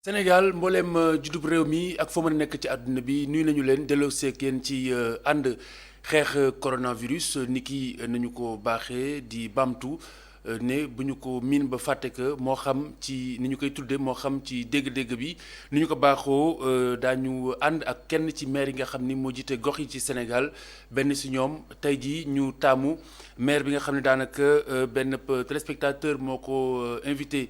Sénégal mbooleem juddub réew mi ak foo mën a nekk ci àdduna bi nuyu nañu leen delloo seeg yéen ci ànd xeex coronavirus ni ki nañu ko baaxee di bamtu ne bu ñu ko miin ba fàtte que moo xam ci ni ñu koy tudde moo xam ci dégg-dégg bi ni ñu ko baaxoo daañu ànd ak kenn ci maire yi nga xam ni moo jiite gox yi ci Sénégal benn si ñoom tey jii ñu taamu maire bi nga xam ne daanaka benn téléspectateur moo ko invité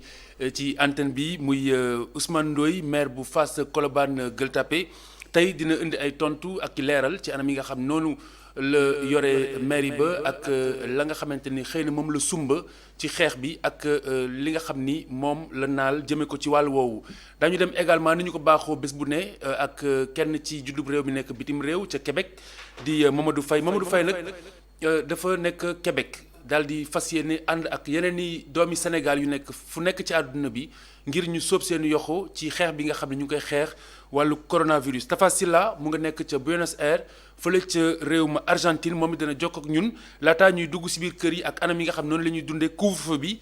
ci antenne bi muy Ousmane Ndoye maire bu Fass Colobane Gueule Tapée tey dina indi ay tontu ak leeral ci anam yi nga xam noonu la yore mairie ba ak la nga xamante ni xëy na moom la sumba ci xeex bi ak li nga xam ni moom la naal jëme ko ci wàll woowu dañu dem également ni ñu ko baaxoo bés bu ne ak kenn ci juddub réew mi nekk bitim réew ca Québec di Mamadou Faye nag dafa nekk Québec daal di fas yéene ànd ak yeneen i doomi Sénégal yu nekk fu nekk ci àdduna bi ngir ñu sóob seen yoxo ci xeex bi nga xam ne ñu ngi koy xeex wàllu coronavirus Tafa Silla mu nga nekk ca Buenos Aires fële ca réew ma Argentine moom it dana jokk ak ñun laataa ñuy dugg si biir kër yi ak anam yi nga xam noonu la ñuy dundee couvre-feu bi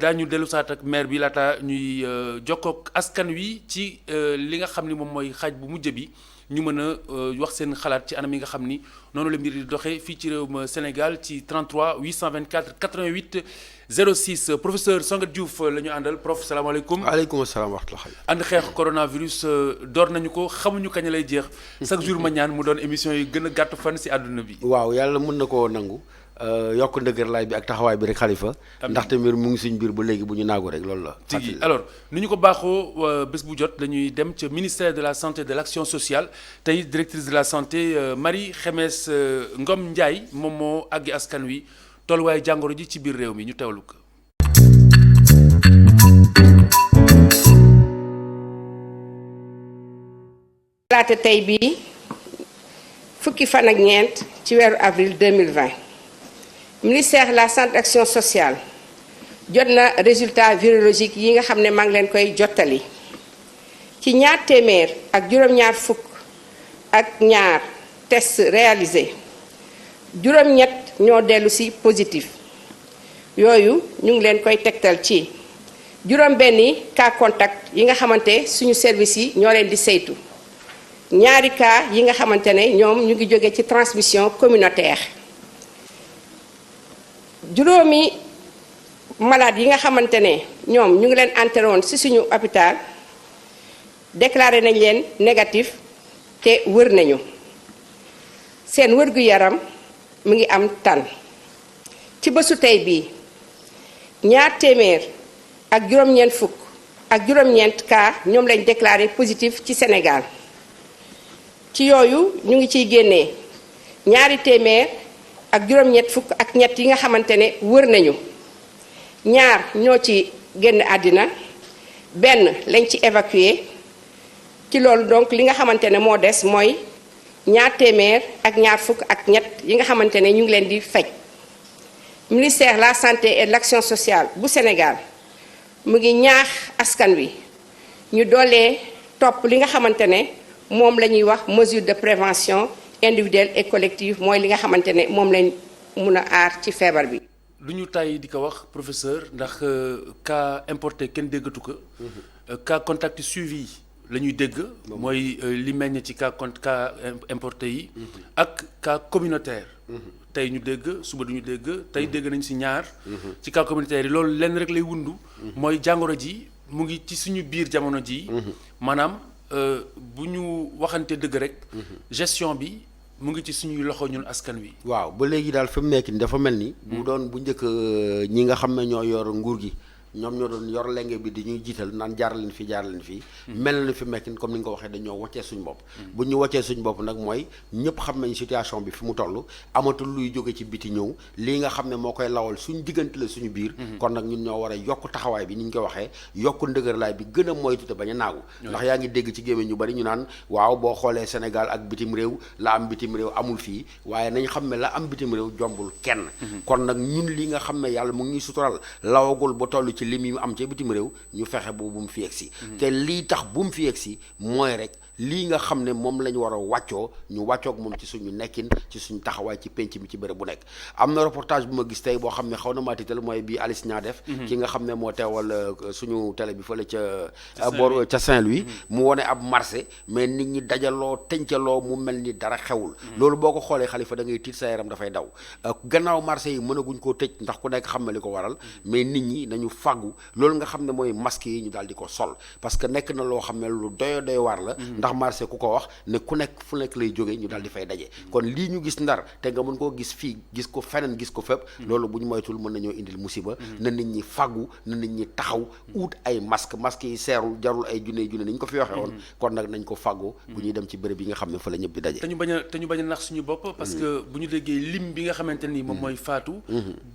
daañu dellu saat ak maire bi laataa ñuy jokkook askan wi ci li nga xam ni moom mooy xaaj bu mujj bi ñu mën a wax seen xalaat ci anam yi nga xam ni noonu la mbir di doxee fii ci réew ma Sénégal ci 33 824 88 06 professeur Sangat Diouf la ñu àndal prof salaamaaleykum. waaleykum salaam wa rahmatulah. ànd xeex coronavirus door nañu ko xamuñu kañ lay jeex chaque jour ma ñaan mu doon émission yi gën a gàtt fan si àdduna bi. waaw yàlla mën na koo nangu yokk ndëgër laay bi ak taxawaay bi rek xalifa ndaxte mbir mu ngi suñ biir ba léegi bu ñu naagu rek loolu la. tigi alors ni ñu ko baaxoo bés bu jot dañuy dem ca ministère de la santé et de l'action sociale tey directrice de la santé Marie Khemesse Ngom Ndiaye moom moo àggi askan wi tolluwaay jàngoro ji ci biir réew mi ñu teewlu ko. laata tey bii fukki fan ak ñeent ci weeru avril 2020 ministère de la santé et action sociale jot na résultat virologique yi nga xam ne maa ngi leen koy jottali ci ñaar téeméer ak juróom-ñaar fukk ak ñaar test réalisé juróom-ñett ñoo dellu si positif yooyu ñu ngi leen koy tegtal ci juróom-benni cas contact yi nga xamante suñu service yi ñoo leen di saytu ñaari cas yi nga xamante ne ñoom ñu ngi jóge ci transmission communautaire juróomi malade yi nga xamante ne ñoom ñu ngi leen enterré woon ci suñu hôpital déclaré nañ leen négatif te wër nañu seen wër-gu-yaram mu ngi am tan ci bésu tey bii ñaar téeméer ak juróom-ñeent fukk ak juróom-ñeent cas ñoom lañ déclaré positif ci Sénégal ci yooyu ñu ngi ciy génnee ñaari téeméer ak juróom-ñett fukk ak ñett yi nga xamante ne wër nañu ñaar ñoo ci génn àddina benn lañ ci évacué ci loolu donc li nga xamante ne moo des mooy ñaar téeméer ak ñaar fukk ak ñett yi nga xamante ne ñu ngi leen di faj ministère de la santé et de l'action sociale bu Sénégal mu ngi ñaax askan wi ñu doolee topp li nga xamante ne moom la ñuy wax mesure de prévention individuelle et collective mooy li nga xamante ne moom lañ mun a aar ci feebar bi. lu ñu tàyyi di ko wax professeur ndax cas importé kenn déggatu ko. cas contact suivi la ñuy dégg. mooy li meññ ci cas importé yi. ak cas communautaire. tey ñu dégg suba du ñu dégg tey dégg nañ ci ñaar. ci cas communautaire yi loolu lenn rek lay wundu. mooy jàngoro ji mu ngi ci suñu biir jamono ji maanaam. bu ñu waxante dëgg rek gestion bi mu ngi ci suñuy loxo ñun askan wi. waaw ba léegi daal fi mu nekk nii dafa mel ni. bu doon bu njëkk ñi nga xam ne ñoo yor nguur gi ñoom ñoo doon yor lenge bi di ñuy jiital naan jaar leen fii. mel na fi mu nekk comme ni nga ko waxee dañoo wàccee suñu bopp. bu ñu wàccee suñu bopp nag mooy ñëpp xam nañ situation bi fi mu toll amatul luy jóge ci biti ñëw lii nga xam ne moo koy lawal suñu diggante la suñu biir. kon nag ñun ñoo war a yokk taxawaay bi ni ñu ko waxee yokk ndëgërlaay bi gën a moytu te bañ a naagu. ndax yaa ngi dégg ci gémmiñ ñu bari ñu naan waaw boo xoolee Sénégal ak bitim réew la am bitim réew amul fii waaye nañ xam ne la am bitim réew jombul kenn. kon nag ñun li nga xam ne yàlla mu ngi ñuy sutural lawagul ba toll ci lim yi am ca bitim réew ñu fexe bu mu fi yegsi te lii tax bu mu fi yegsi mooy rek lii nga xam ne moom lañ war a wàccoo ñu wàccoog moom ci suñu nekkin ci suñu taxawaay ci penc mi ci bërëb bu nekk. am na reportage bu ma gis tey boo xam ne xaw na maa tiital mooy bii Alice Niang def ki nga xam ne moo teewal suñu télé bi fële ca bor ca Saint-Louis mu wone ab marché mais nit ñi dajaloo tencaloo mu mel ni dara xewul loolu boo ko xoolee Xalifa da ngay tiit sa yaram dafay daw gannaaw marché yi mënaguñ koo tëj ndax ku nekk xam na li ko waral mais nit ñi nañu fàggu loolu nga xam ne mooy masque yi ñu daal di ko sol parce que nekk na loo xam ne lu doy waar la ndax marché ku ko wax ne ku nekk fu nekk lay jógee ñu daal di fay daje kon lii ñu gis Ndar te nga mën koo gis fii gis ko feneen gis ko fépp loolu bu ñu moytul mën nañoo indil musiba na nit ñi fàggu na nit ñi taxaw ut ay masque yi seerul jarul ay junne ni ñu ko fi waxee woon kon nag nañ ko fàggu bu ñuy dem ci bërëb yi nga xam ne fa la ñëpp di daje te ñu bañ a nax suñu bopp parce que bu ñu déggee lim bi nga xamante ni moom mooy faatu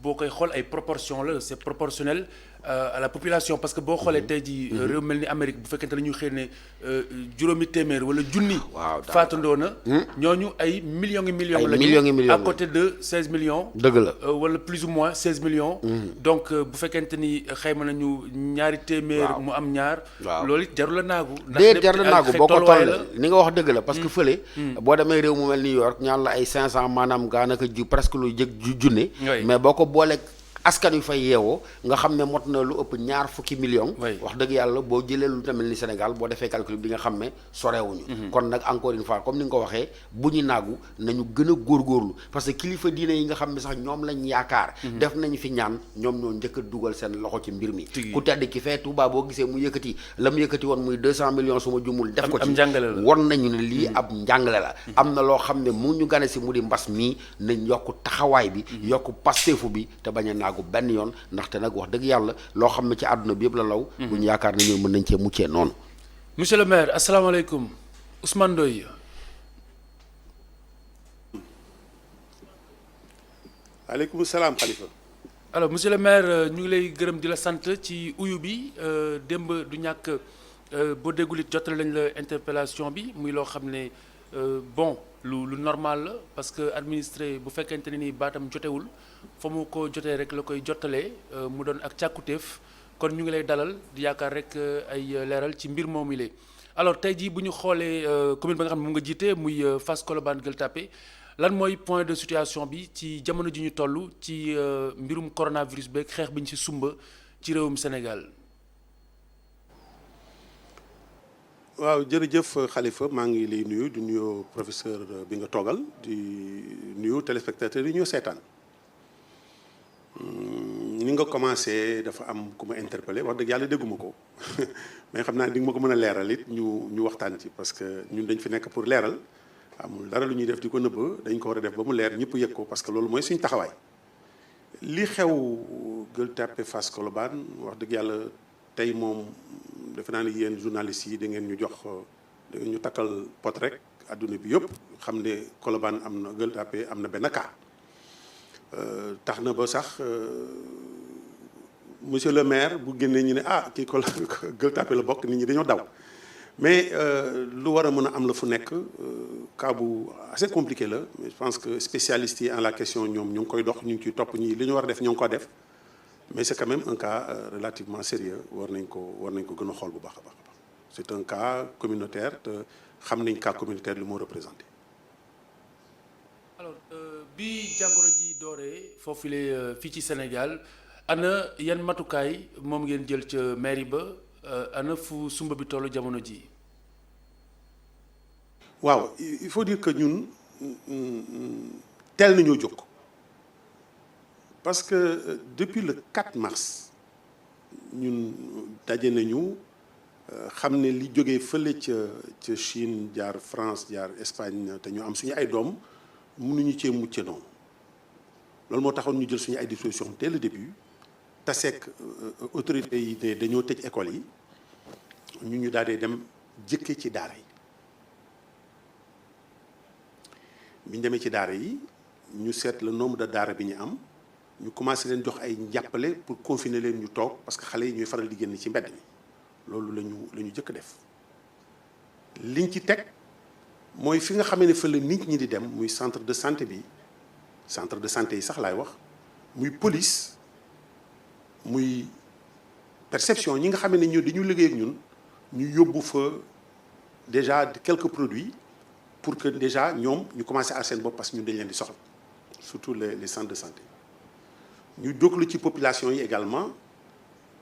boo koy xool ay proportion la c'est proportionnel à la population parce que boo xoolee tey jii réew mel ni Amérique bu fekkente ne ñu xëy ne juróomi téeméer wala junni faatandoo na ñooñu ay millions lañu à côté de 16 millions dëgg la wala plus ou moins 16 millions donc bu fekkente ni xayma nañu ñaari téeméer mu am ñaar loolu it jarul la naagu déet jarul la naagu boo ko toll ni nga wax dëgg la parce que fële boo demee réew mu mel New York ñaan la ay 500 maanaam gaanaka presque lu jëg junne mais boo ko booleeg askan yu fay yeewoo nga xam ne mot na lu ëpp ñaar fukki millions wax dëgg yàlla boo jëlee lu tamit ni Sénégal boo defee calcul bi nga xam ne sorewuñu kon nag encore une fois comme ni nga ko waxee bu ñu naagu nañu gën a góorgóorlu parce que kilifa diine yi nga xam ne sax ñoom lañ yaakaar def nañu fi ñaan ñoom ñoo njëkk a dugal seen loxo ci mbir mi ku tedd ki fee Touba boo gisee mu yëkkati la mu yëkkati woon muy 200 millions su ma jumul def ko ci won nañu ne lii ab njàngale la am na loo xam ne mu ñu gane si mu di mbas mii nañ yokk taxawaay bi yokk pasteefu bi te bañ a naagu benn yoon ndaxte nag wax dëgg yàlla loo xam ne ci àdduna bi yëpp la law bu ñu yaakaar ne ñoo mën nañ cee muccee noonu. monsieur le maire asalaamaaleykum Ousmane Ndoye. aleykum salaam Khalifa. alors monsieur le maire ñu ngi lay gërëm di la sant ci uyu bi démb du ñàkk boo déggul it jotale lañ la interpellation bi muy loo xam ne bon lu normal la parce que administré bu fekkente ne ni baatam jotewul fa mu ko jotee rek la koy jottalee mu doon ak càkkutéef kon ñu ngi lay dalal di yaakaar rek ay leeral ci mbir moomu la alors tey jii bu ñu xoolee commune ba nga xam ne moom nga jiite muy Fass Colobane Gueule Tapée lan mooy point de situation bi ci jamono ji ñu toll ci mbirum coronavirus beeg xeex bi ñu ci sumba ci réewum Sénégal. waaw jërëjëf Khalifa maa ngi lay nuyu di nuyu professeur bi nga toogal di nuyu téléspectateurs yi ñoo seetaan ni nga commencé dafa am ku ma interpellé wax dëgg yàlla dégguma ko mais xam naa di nga ma ko mën a leeral it ñu waxtaan ci parce que ñun dañ fi nekk pour leeral amul dara lu ñuy def di ko nëbb dañ ko war a def ba mu leer ñëpp yëg ko parce que loolu mooy suñu taxawaay li xew Gueule Tapée Fass Colobane wax dëgg yàlla tey moom defe naa ne yéen journalistes yi da ngeen ñu jox da ngeen ñu takkal pot rek adduna bi yëpp xam ne Colobane am na Gueule Tapée am na benn cas tax na ba sax monsieur le maire bu génnee ñu ne ah kii Gueule Tapée la bokk nit ñi dañoo daw mais lu war a mën a am la fu nekk cas bu assez compliqué la mais je pense que spécialistes yi en la question ñoom ñu ngi koy dox ñu ngi ciy topp ñi li ñu war a def ñoo ngi ko def mais c'est quand même un cas relativement sérieux war nañ ko gën a xool bu baax a baax c'est un cas communautaire te xam nañ cas communautaire lu moo représenté. alors bi jàngoro ji dooree foofu la fii ci Sénégal ana yan matukaay moom ngeen jël ca mairie ba ana fu sumba bi tollu jamono ji. waaw il faut dire que ñun teel nañoo jóg. parce que depuis le 4 mars ñun daje nañu xam ne li jógee fële ca Chine jaar France jaar Espagne te ñu am suñu ay doom mënuñu cee mucce noonu loolu moo taxoon ñu jël suñu ay dispositions dès le début taseek autorités yi ne dañoo tëj école yi ñu daal di dem jëkke ci daara yi bi ñu demee ci daara yi ñu seet le nombre de daara bi ñu am ñu commencé leen jox ay njàppale pour confiner leen ñu toog parce que xale yi ñuy faral di génn ci mbedd mi loolu la ñu jëkk def liñ ci teg mooy fi nga xamee ne fa la nit ñi di dem muy centre de santé bi centre de santé yi sax laay wax muy police muy perception ñi nga xam ne ñu dañu liggéey ak ñun ñu yóbbu fa déjà quelques produits pour que déjà ñoom ñu commencé à seen bopp parce que ñun dañ leen di soxla surtout les centres de santé ñu déglu ci population yi également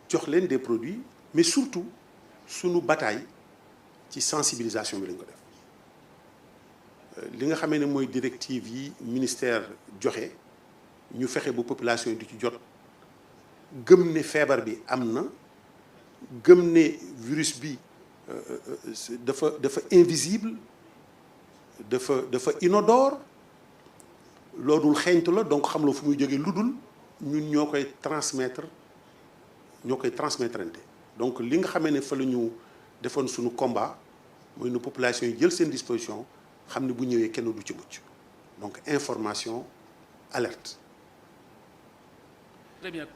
jox leen des produits mais surtout sunu bataille ci sensibilisation bi lañ ko def li nga xamee ne mooy directive yi ministère joxe ñu fexe ba population yi di ci jot gëm ne feebar bi am na gëm ne virus bi dafa invisible dafa inodore loodul xeeñtu la donc xam la fu muy jógee lu dul ñun ñoo koy transmettre donc li nga xamee ne fa la ñu defoon suñu combat mooy nu population yi jël seen disposition xam ne bu ñëwee kenn du ci mucc donc information alerte. Très bien.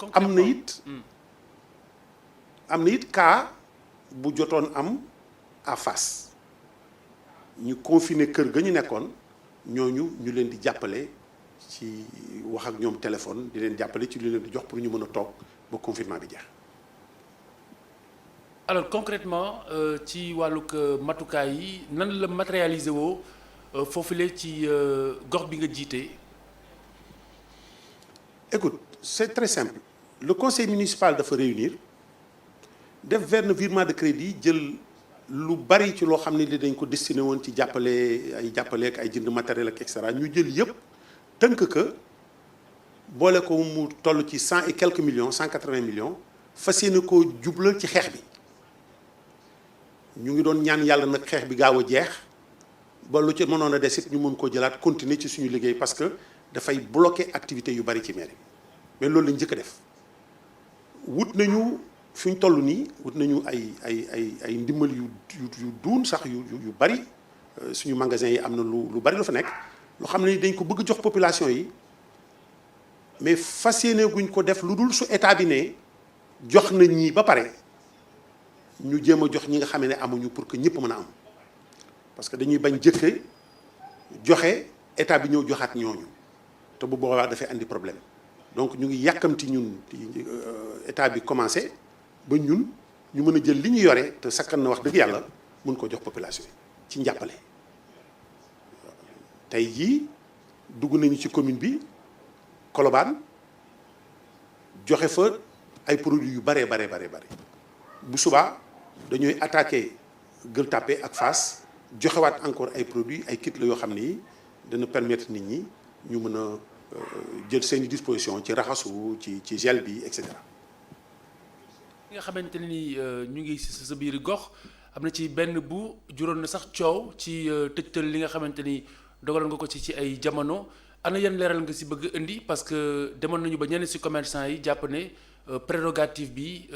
am na it cas bu jotoon am à Fass ñu confiné kër ga ñu nekkoon ñooñu ñu leen di jàppale ci wax ak ñoom téléphone di leen jàppale ci li leen di jox pour ñu mën a toog ba confinement bi jeex. alors concrètement ci wàllug matukaay yi nan la matérialiser woo foofule ci gox bi nga jiite. écoute c'est très simple le conseil municipal dafa réunir def benn virement de crédit jël lu bari ci loo xam ne li dañ ko destiné woon ci jàppale ak ay jënd matériel ak et cetera ñu jël yëpp tënk que boole ko mu toll ci 100 et quelques millions 180 millions fas yéene koo jublal ci xeex bi ñu ngi doon ñaan yàlla nag xeex bi gaaw a jeex ba lu ci mënoon a des it ñu mën koo jëlaat continuer ci suñu liggéey parce que dafay bloquer activités yu bari ci mairie mais loolu lañ njëkk a def wut nañu fi ñu toll nii wut nañu ay ndimbal yu duun sax yu bari suñu magasin yi am na lu bari lu fa nekk loo xam ne dañ ko bëgg jox population yi mais fas yéene guñ ko def lu dul su état bi ne jox na ñii ba pare ñu jéem a jox ñi nga xam ne amuñu pour que ñëpp mën a am parce que dañuy bañ jëkke joxe état bi ñëw joxaat ñooñu te bu boobaa dafay andi problème donc ñu ngi yàkkamti ñun état bi commencé ba ñun ñu mën a jël li ñu yore te sakkan na wax dëgg yàlla mun ko jox population yi ci njàppale. tey jii dugg nañu ci commune bi Colobane joxe fa ay produits yu bare bu subaa dañuy attaqué Gueule Tapée ak Fass joxewaat encore ay produits ay kits la yoo xam ni dana permettre nit ñi ñu mën a jël seeni disposition ci raxasu ci gel bi et cetera. li nga xamante ne ni ñu ngi si sa biir gox am na ci benn bu juróon na sax coow ci tëjtal li nga xamante ni dogaloon nga ko ci ay jamono ana yan leeral nga si bëgg indi parce que demoon nañu ba ñenn si commerçant yi jàpp ne prérogative bi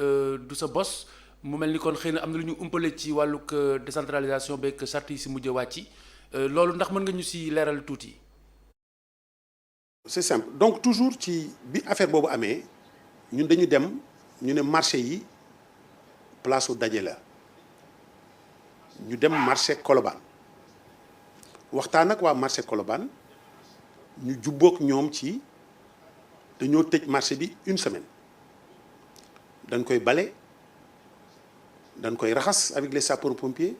du sa bos mu mel ni kon xëy na am na lu ñu umpale ci wàllug décentralisation beeg charte yi si mujj wàcc loolu ndax mën nga ñu si leeral tuuti. c'est simple donc toujours ci bi affaire boobu amee ñun dañu dem ñu ne marché yi place u daje la ñu dem marché Colobane waxtaan ak waa marché Colobane ñu jubboog ñoom ci dañoo tëj marché bi une semaine dañ koy bale dañ koy raxas avec les sapeurs-pompiers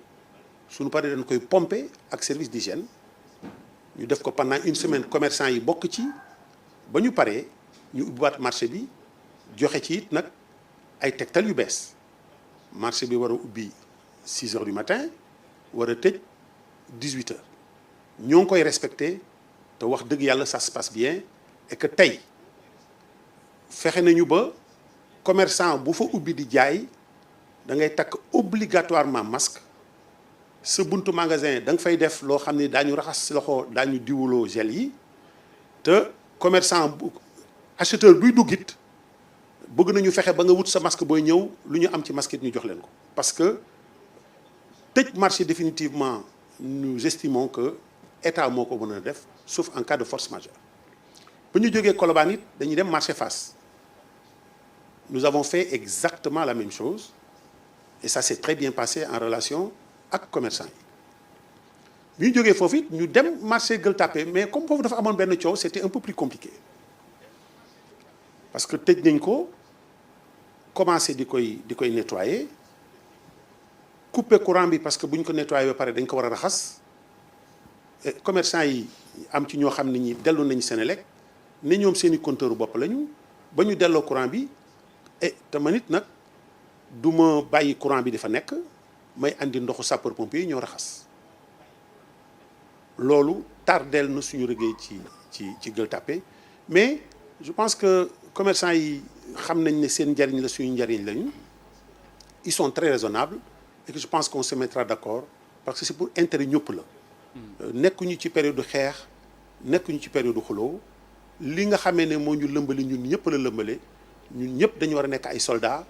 suñu paree dañ koy pomper ak service d'hygiène ñu def ko pendant une semaine commerçant yi bokk ci ba ñu paree ñu ubbiwaat marché bi joxe ci it nag ay tegtal yu bees marché bi war a ubbi 6 heures du matin war a tëj 18 heures ñoo ngi koy respecté te wax dëgg yàlla ça se passe bien et que tey fexe nañu ba commerçant bu fa ubbi di jaay da ngay takk obligatoirement masque sa buntu magasin da nga fay def loo xam ne daañu raxas loxo daañu diwuloo gel yi te commerçant bu acheteur buy duggit bëgg nañu fexe ba nga wut sa masque booy ñëw lu ñu am ci masque it ñu jox leen ko parce que tëj marché définitivement nous estimons que état moo ko mën a def sauf en cas de force majeure bu ñu jógee Colobane it dañuy dem marché Fass nous avons fait exactement la même chose et ça s'est très bien passé en relation ak commerçant yi bi ñu jógee foofu it ñu dem marché Gueule Tapée mais comme foofu dafa amoon benn coow c'était un peu plus compliqué parce que tëj nañ ko commencé di koy nettoyer couper courant bi parce que bu ñu ko nettoyer ba pare dañ ko war a raxas commerçant yi am ci ñoo xam ne ñi dellu nañu Senelec ne ñoom seen i compteur bopp lañu ba ñu delloo courant bi te man it nag du ma bàyyi courant bi dafa nekk may andi ndoxu sapeur pompier yi ñoo raxas loolu tardeel na suñu liggéey ci Gueule Tapée mais je pense que commerçant yi xam nañ ne seen njariñ la suñu njariñ lañu ils sont très raisonnables et que je pense qu'on se mettra d'accord parce que c'est pour intérêt ñëpp la nekkuñu ci période xeex nekkuñu ci période xuloo li nga xamee ne moo ñu lëmbale ñun ñëpp la lëmbale ñun ñëpp dañu war a nekk ay soldats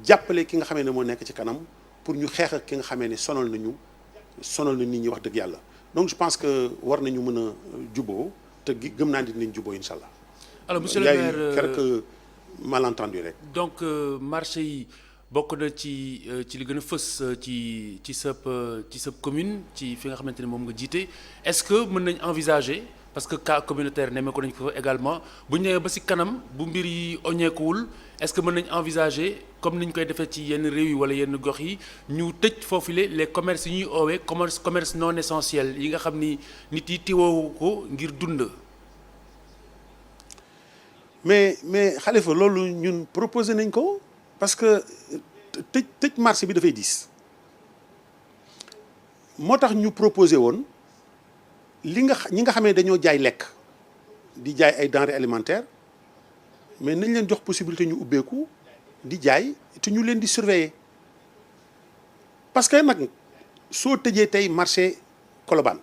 jàppale ki nga xamee ne moo nekk ci kanam pour ñu xeex ak ki nga xamee ne sonal na nit ñi wax dëgg yàlla donc je pense que war nañu mën a juboo te gëm naa dinañ juboo incha allah. alors monsieur le maire il y a eu quelques malentendus rek. donc marché yi bokk na ci li gën a fës ci sa commune ci fi nga xamante ne moom nga jiite est-ce que mën nañ envisager parce que cas communautaire nemmee ko nañ ko également bu ñu nee ba ci kanam bu mbir yi oñeekuwul est-ce que mën nañ envisager comme ni ñu koy defee ci yenn réew yi wala yenn gox yi ñu tëj foofule les commerces yi ñuy oowee commerce non essentiel yi nga xam ni nit yi tiwoo ko ngir dund. mais Khalifa loolu ñun proposé nañ ko parce que tëj marché bi dafay diis moo tax ñu proposé woon ñi nga xamee dañoo jaay lekk di jaay ay denrées alimentaires mais nañ leen jox possibilité ñu ubbeeku di jaay te ñu leen di surveiller parce que nag soo tëjee tey marché Colobane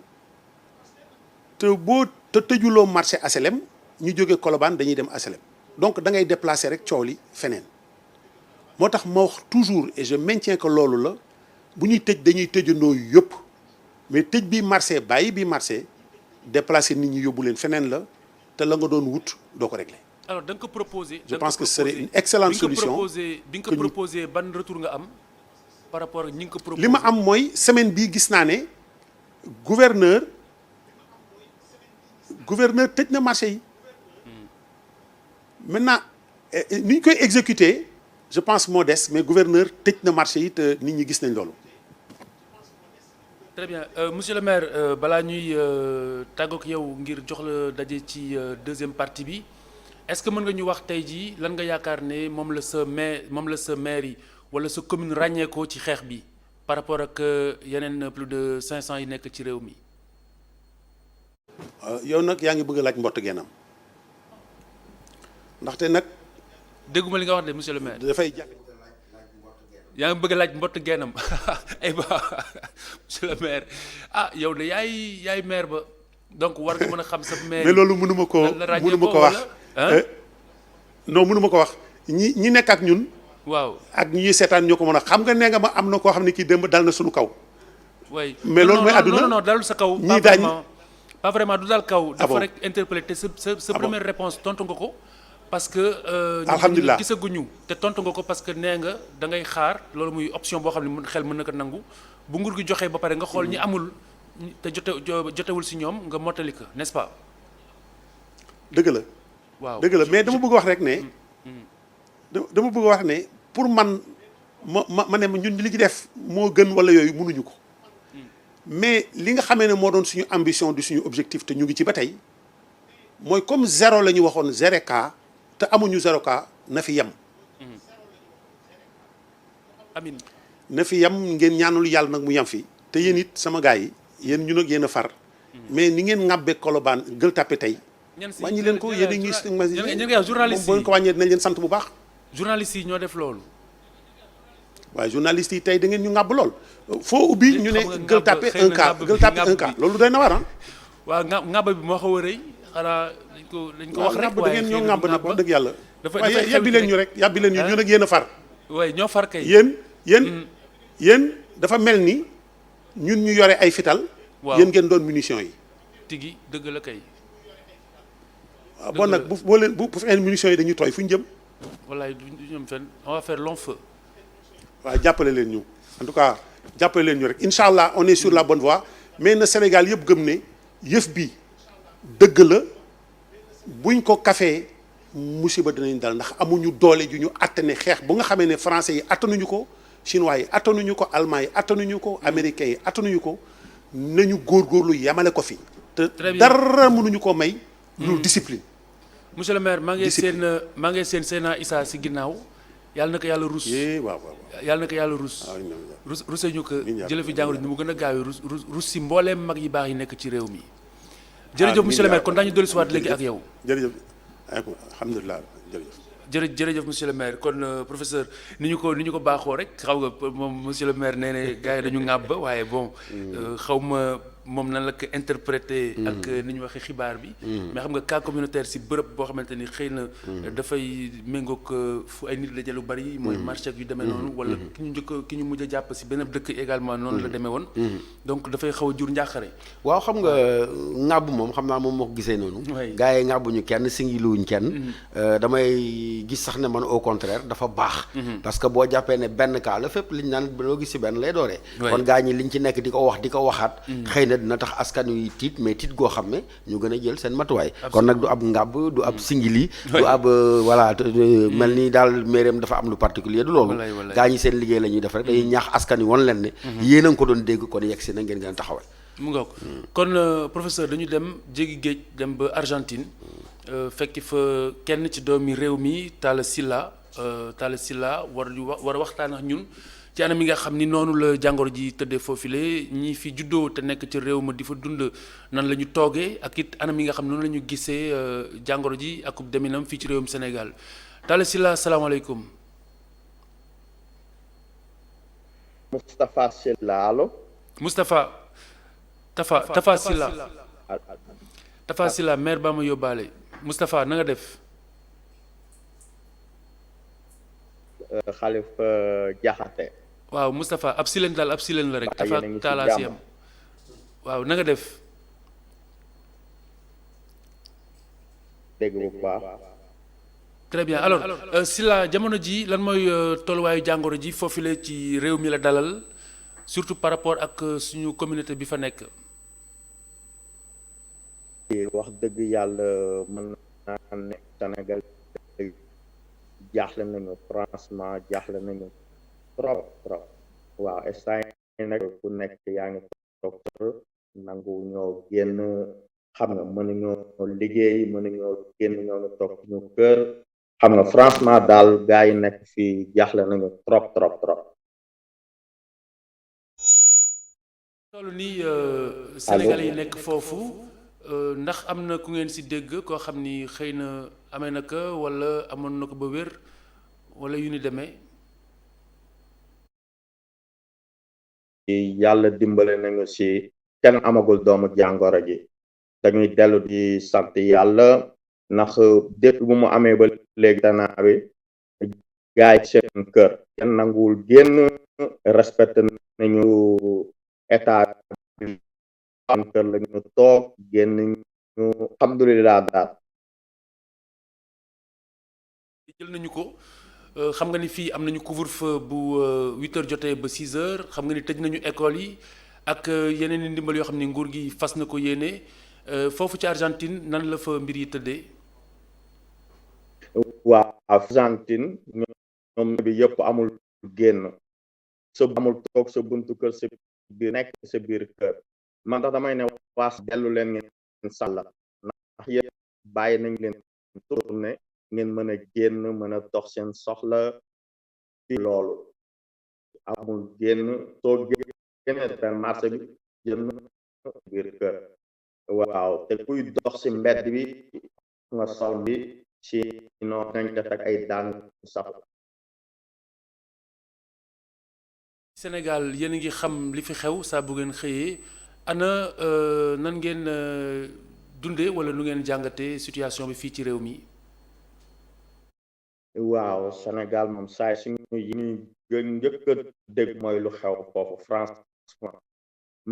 te tëjuloo marché HLM ñu jógee Colobane dañuy dem HLM donc da ngay déplacer rek coow li feneen moo tax ma wax toujours et je maintiens que loolu la bu ñuy tëj dañuy tëjandoo yëpp mais tëj bi marché bàyyi bi marché déplacer nit ñi yóbbu leen feneen la te la nga doon wut doo ko régler. alors da nga ko proposé. je pense que ce serait une excellente solution. bi nga ko proposé ban retour nga am par rapport ak ñi nga ko proposé. li ma am mooy semaine bii gis naa ne gouverneur tëj na marché yi. maintenant ni ñu koy exécuter je pense moo des mais gouverneur tëj na marché yi te nit ñi gis nañ loolu. très bien monsieur le maire balaa ñuy tàggoog yow ngir jox la daje ci deuxième partie bi est-ce que mën nga ñu wax tey jii lan nga yaakaar ne moom la sa maire yi wala sa commune ràññeekoo ci xeex bi par rapport ak yeneen plus de 500 yi nekk ci réew mi. yow nag yaa ngi bëgg a laaj mbott geenam ndaxte nag. dégguma li nga wax de monsieur le maire. dafay jafe. yaa ngi bëgg a laaj mbott geenam ay ba monsieur le maire yow de yaay maire ba donc war nga mën a xam sa maire. mais loolu mënuma ko wax non mënuma ko wax ñi nekk ak ñun. waaw ak ñi seetaan ñoo ko mën a xam nga nee nga ma am na koo xam ne kii démb dal na suñu kaw. way mais loolu mooy àdduna non dalul sa kaw. ñii daañu pas vraiment du dal kaw. ah bon dafa rek interpellé te sa première réponse tontu nga ko. parce que alhamdulilah gisaguñu te tontu nga ko parce que nee nga da ngay xaar loolu muy option boo xam ne xel mën na ko nangu bu nguur gi joxee ba pare nga xool ñi amul te jotewul si ñoom nga mottali ko n'est-ce pas. dëgg la. waaw dëgg la mais dama bëgg wax rek ne. dama bëgg wax ne pour man ma ne ñun li ci def moo gën wala yooyu mënuñu ko mais li nga xamee ne moo doon suñu ambition di suñu objectif te ñu ngi ci ba tey mooy comme zéro la ñu waxoon 0 cas te amuñu 0 cas na fi yem. amiin na fi yem ngeen ñaanul yàlla nag mu yem fi te yéen it sama gars yi yéen ñu nag yéen a far. mais ni ngeen ŋàbbee Colobane Gueule Tapée tey. wàññi leen ko yéen a ngi journaliste boo ko wàññee dinañ leen sant bu baax. journaliste yi ñoo def loolu. waaye journaliste yi tey da ngeen ñu ŋàbb lool. foo ubbi ñu ne Gueule Tapée un cas Gueule Tapée un cas loolu doy na war waaw ŋàbb bi moo xaw a rëy xanaa dañ ko wax rek. waaye da ngeen ñoo ŋàbb nag wax dëgg yàlla. dafay yàbbi leen ñu rek yàbbi leen ñu ñun ak yéen a far. waaye ñoo far kay. yéen dafa mel ni ñun ñu yore ay fital. waaw yéen ngeen doon munition yi. tigi dëgg la kay. waaw bon nag boo leen bu fekkee munitions yi dañuy tooy fu ñu jëm. wallaay du ñoom fenn on va faire long feu. waaw jàppale leen ñu en tout cas jàppale leen ñu rek incha allah on est sur la bonne voie mais na Sénégal yëpp gëm ne yëf bi dëgg la buñ ko kafee musiba dinañ dal ndax amuñu doole ju ñu attane xeex bu nga xamee ne français yi attanuñu ko chinois yi attanuñu ko allemand yi attanuñu ko américains yi attanuñu ko nañu góorgóorlu yamale ko fi te dara mënuñu ko may lu discipline. monsieur le maire maa ngi seen Seyna Issa si ginnaaw yàlla na ko yàlla rus. waaw yàlla na ko yàlla rus. rusee ñu ko jële fi jàngoro ni mu gën a gaawee rus si mbooleem mag yi baax yi nekk ci réew mi. jërëjëf monsieur le maire kon daañu dellu si waat léegi ak yow. jërëjëf alhamdulilah jërëjëf. jërëjëf monsieur le maire kon professeur ni ñu ko baaxoo rek xaw nga moom monsieur le maire nee na gars yi dañu ŋàbb waaye bon xaw ma moom nan la ko interprété ak ni ñu waxee xibaar bi mais xam nga cas communautaire si bërëb boo xamante ni xëy na dafay méngoog fu ay nit la jëlu bari mooy marché yu demee noonu wala ki ñu mujj a jàpp si benn dëkk également noonu la demee woon donc dafay xaw a jur njàqare. waaw xam nga ŋàbb moom xam naa moom moo ko gisee noonu gars yi ŋàbbuñu kenn singiluwuñ kenn damay gis sax ne man au contraire dafa baax parce que boo jàppee ne benn cas la fépp liñ naan loo gis si benn lay dooree kon gaa ñi liñ ci nekk di ko waxaat xëy na dina tax askan wi tiit mais tiit goo xam ne ñu gën a jël seen matuwaay kon nag du ab ngàbb du ab singili du ab voilà mel ni daal méréem dafa am lu particulier du loolu gaa ñi seen liggéey la ñuy def rek dañuy ñaax askan wi won leen ne yéen a ngi ko doon dégg kon yegg si na ngeen gën a taxawal mu nga ko kon professeur dañu dem jéggi géej dem ba Argentine fekki fa kenn ci doomi réew mi Talla Sylla war a waxtaan ak ñun ci anam yi nga xam ni noonu la jàngoro ji tëddee foofule ñi fi juddoo te nekk ci réew ma di fa dund nan la ñu toogee ak it anam yi nga xam noonu la ñu gisee jàngoro ji akub deminam fii ci réewum Sénégal Talla Sylla salaamaaleykum. Moustapha Sylla allo. Tafa Sylla maire ba ma yóbbaale Moustapha na nga def. Khalifa Diakhaté. waaw Moustapha ab silen daal ab silen la rek. Tafa Talla si am waaw na nga def. dégg bu baax. très bien alors Sylla jamono ji lan mooy tolluwaayu jàngoro ji foofule ci réew mi la dalal surtout par rapport ak suñu communauté bi fa nekk. wax dëgg yàlla mën naa ne Sénégal jaaxle nañu franchement jaaxle nañu trop waaw instant yi nag ku nekk yaa ngi toog nangu ñoo génn xam nga mënuñoo liggéey mënuñoo génn ñoo ngi toog ñu kër xam nga franchement daal gars yi nekk fii jaaxle nañu trop. loolu nii Sénégalais yi nekk foofu ndax am na ku ngeen ci dégg koo xam ni xëy na amee na ko walla amoon na ko ba wér walla yu ni demee. yàlla dimbale nañu ci kenn amagul doomu jàngoro ji dañuy dellu di sant yàlla ndax depuis bu mu amee ba léegi tanaa bi gaay seen kër kenn nanguwul génn respecté nañu état bi am kër la ñu toog génn ñu alhamdulilah daal jël nañu ko xam nga ni fii am nañu couvre-feu bu 8h jotee ba 6h xam nga ni tëj nañu école yi ak yeneen i ndimbal yoo xam ni nguur gi fas na ko yéene foofu ci Argentine nan la fa mbir yi tëddee. waa Argentine ñoom bi yëpp amul génn sa amul toog sa buntu kër sa biir nekk sa biir kër man tax damay ne waas dellu leen ngeen sàlla ndax yëpp bàyyi nañ leen tourné ngeen mën a génn mën a dox seen soxla ci loolu amul génn soo génnee per marché bi jënd biir kër waaw te kuy dox ci mbedd bi nga sol bi ci noo nañ def ak ay daan sax Sénégal yéen a ngi xam li fi xew saa bu ngeen xëyee ana nan ngeen dundee wala nu ngeen jàngatee situation bi fii ci réew mi. waaw Sénégal moom saay suñu yi ñuy gën njëkk a dégg mooy lu xew foofu France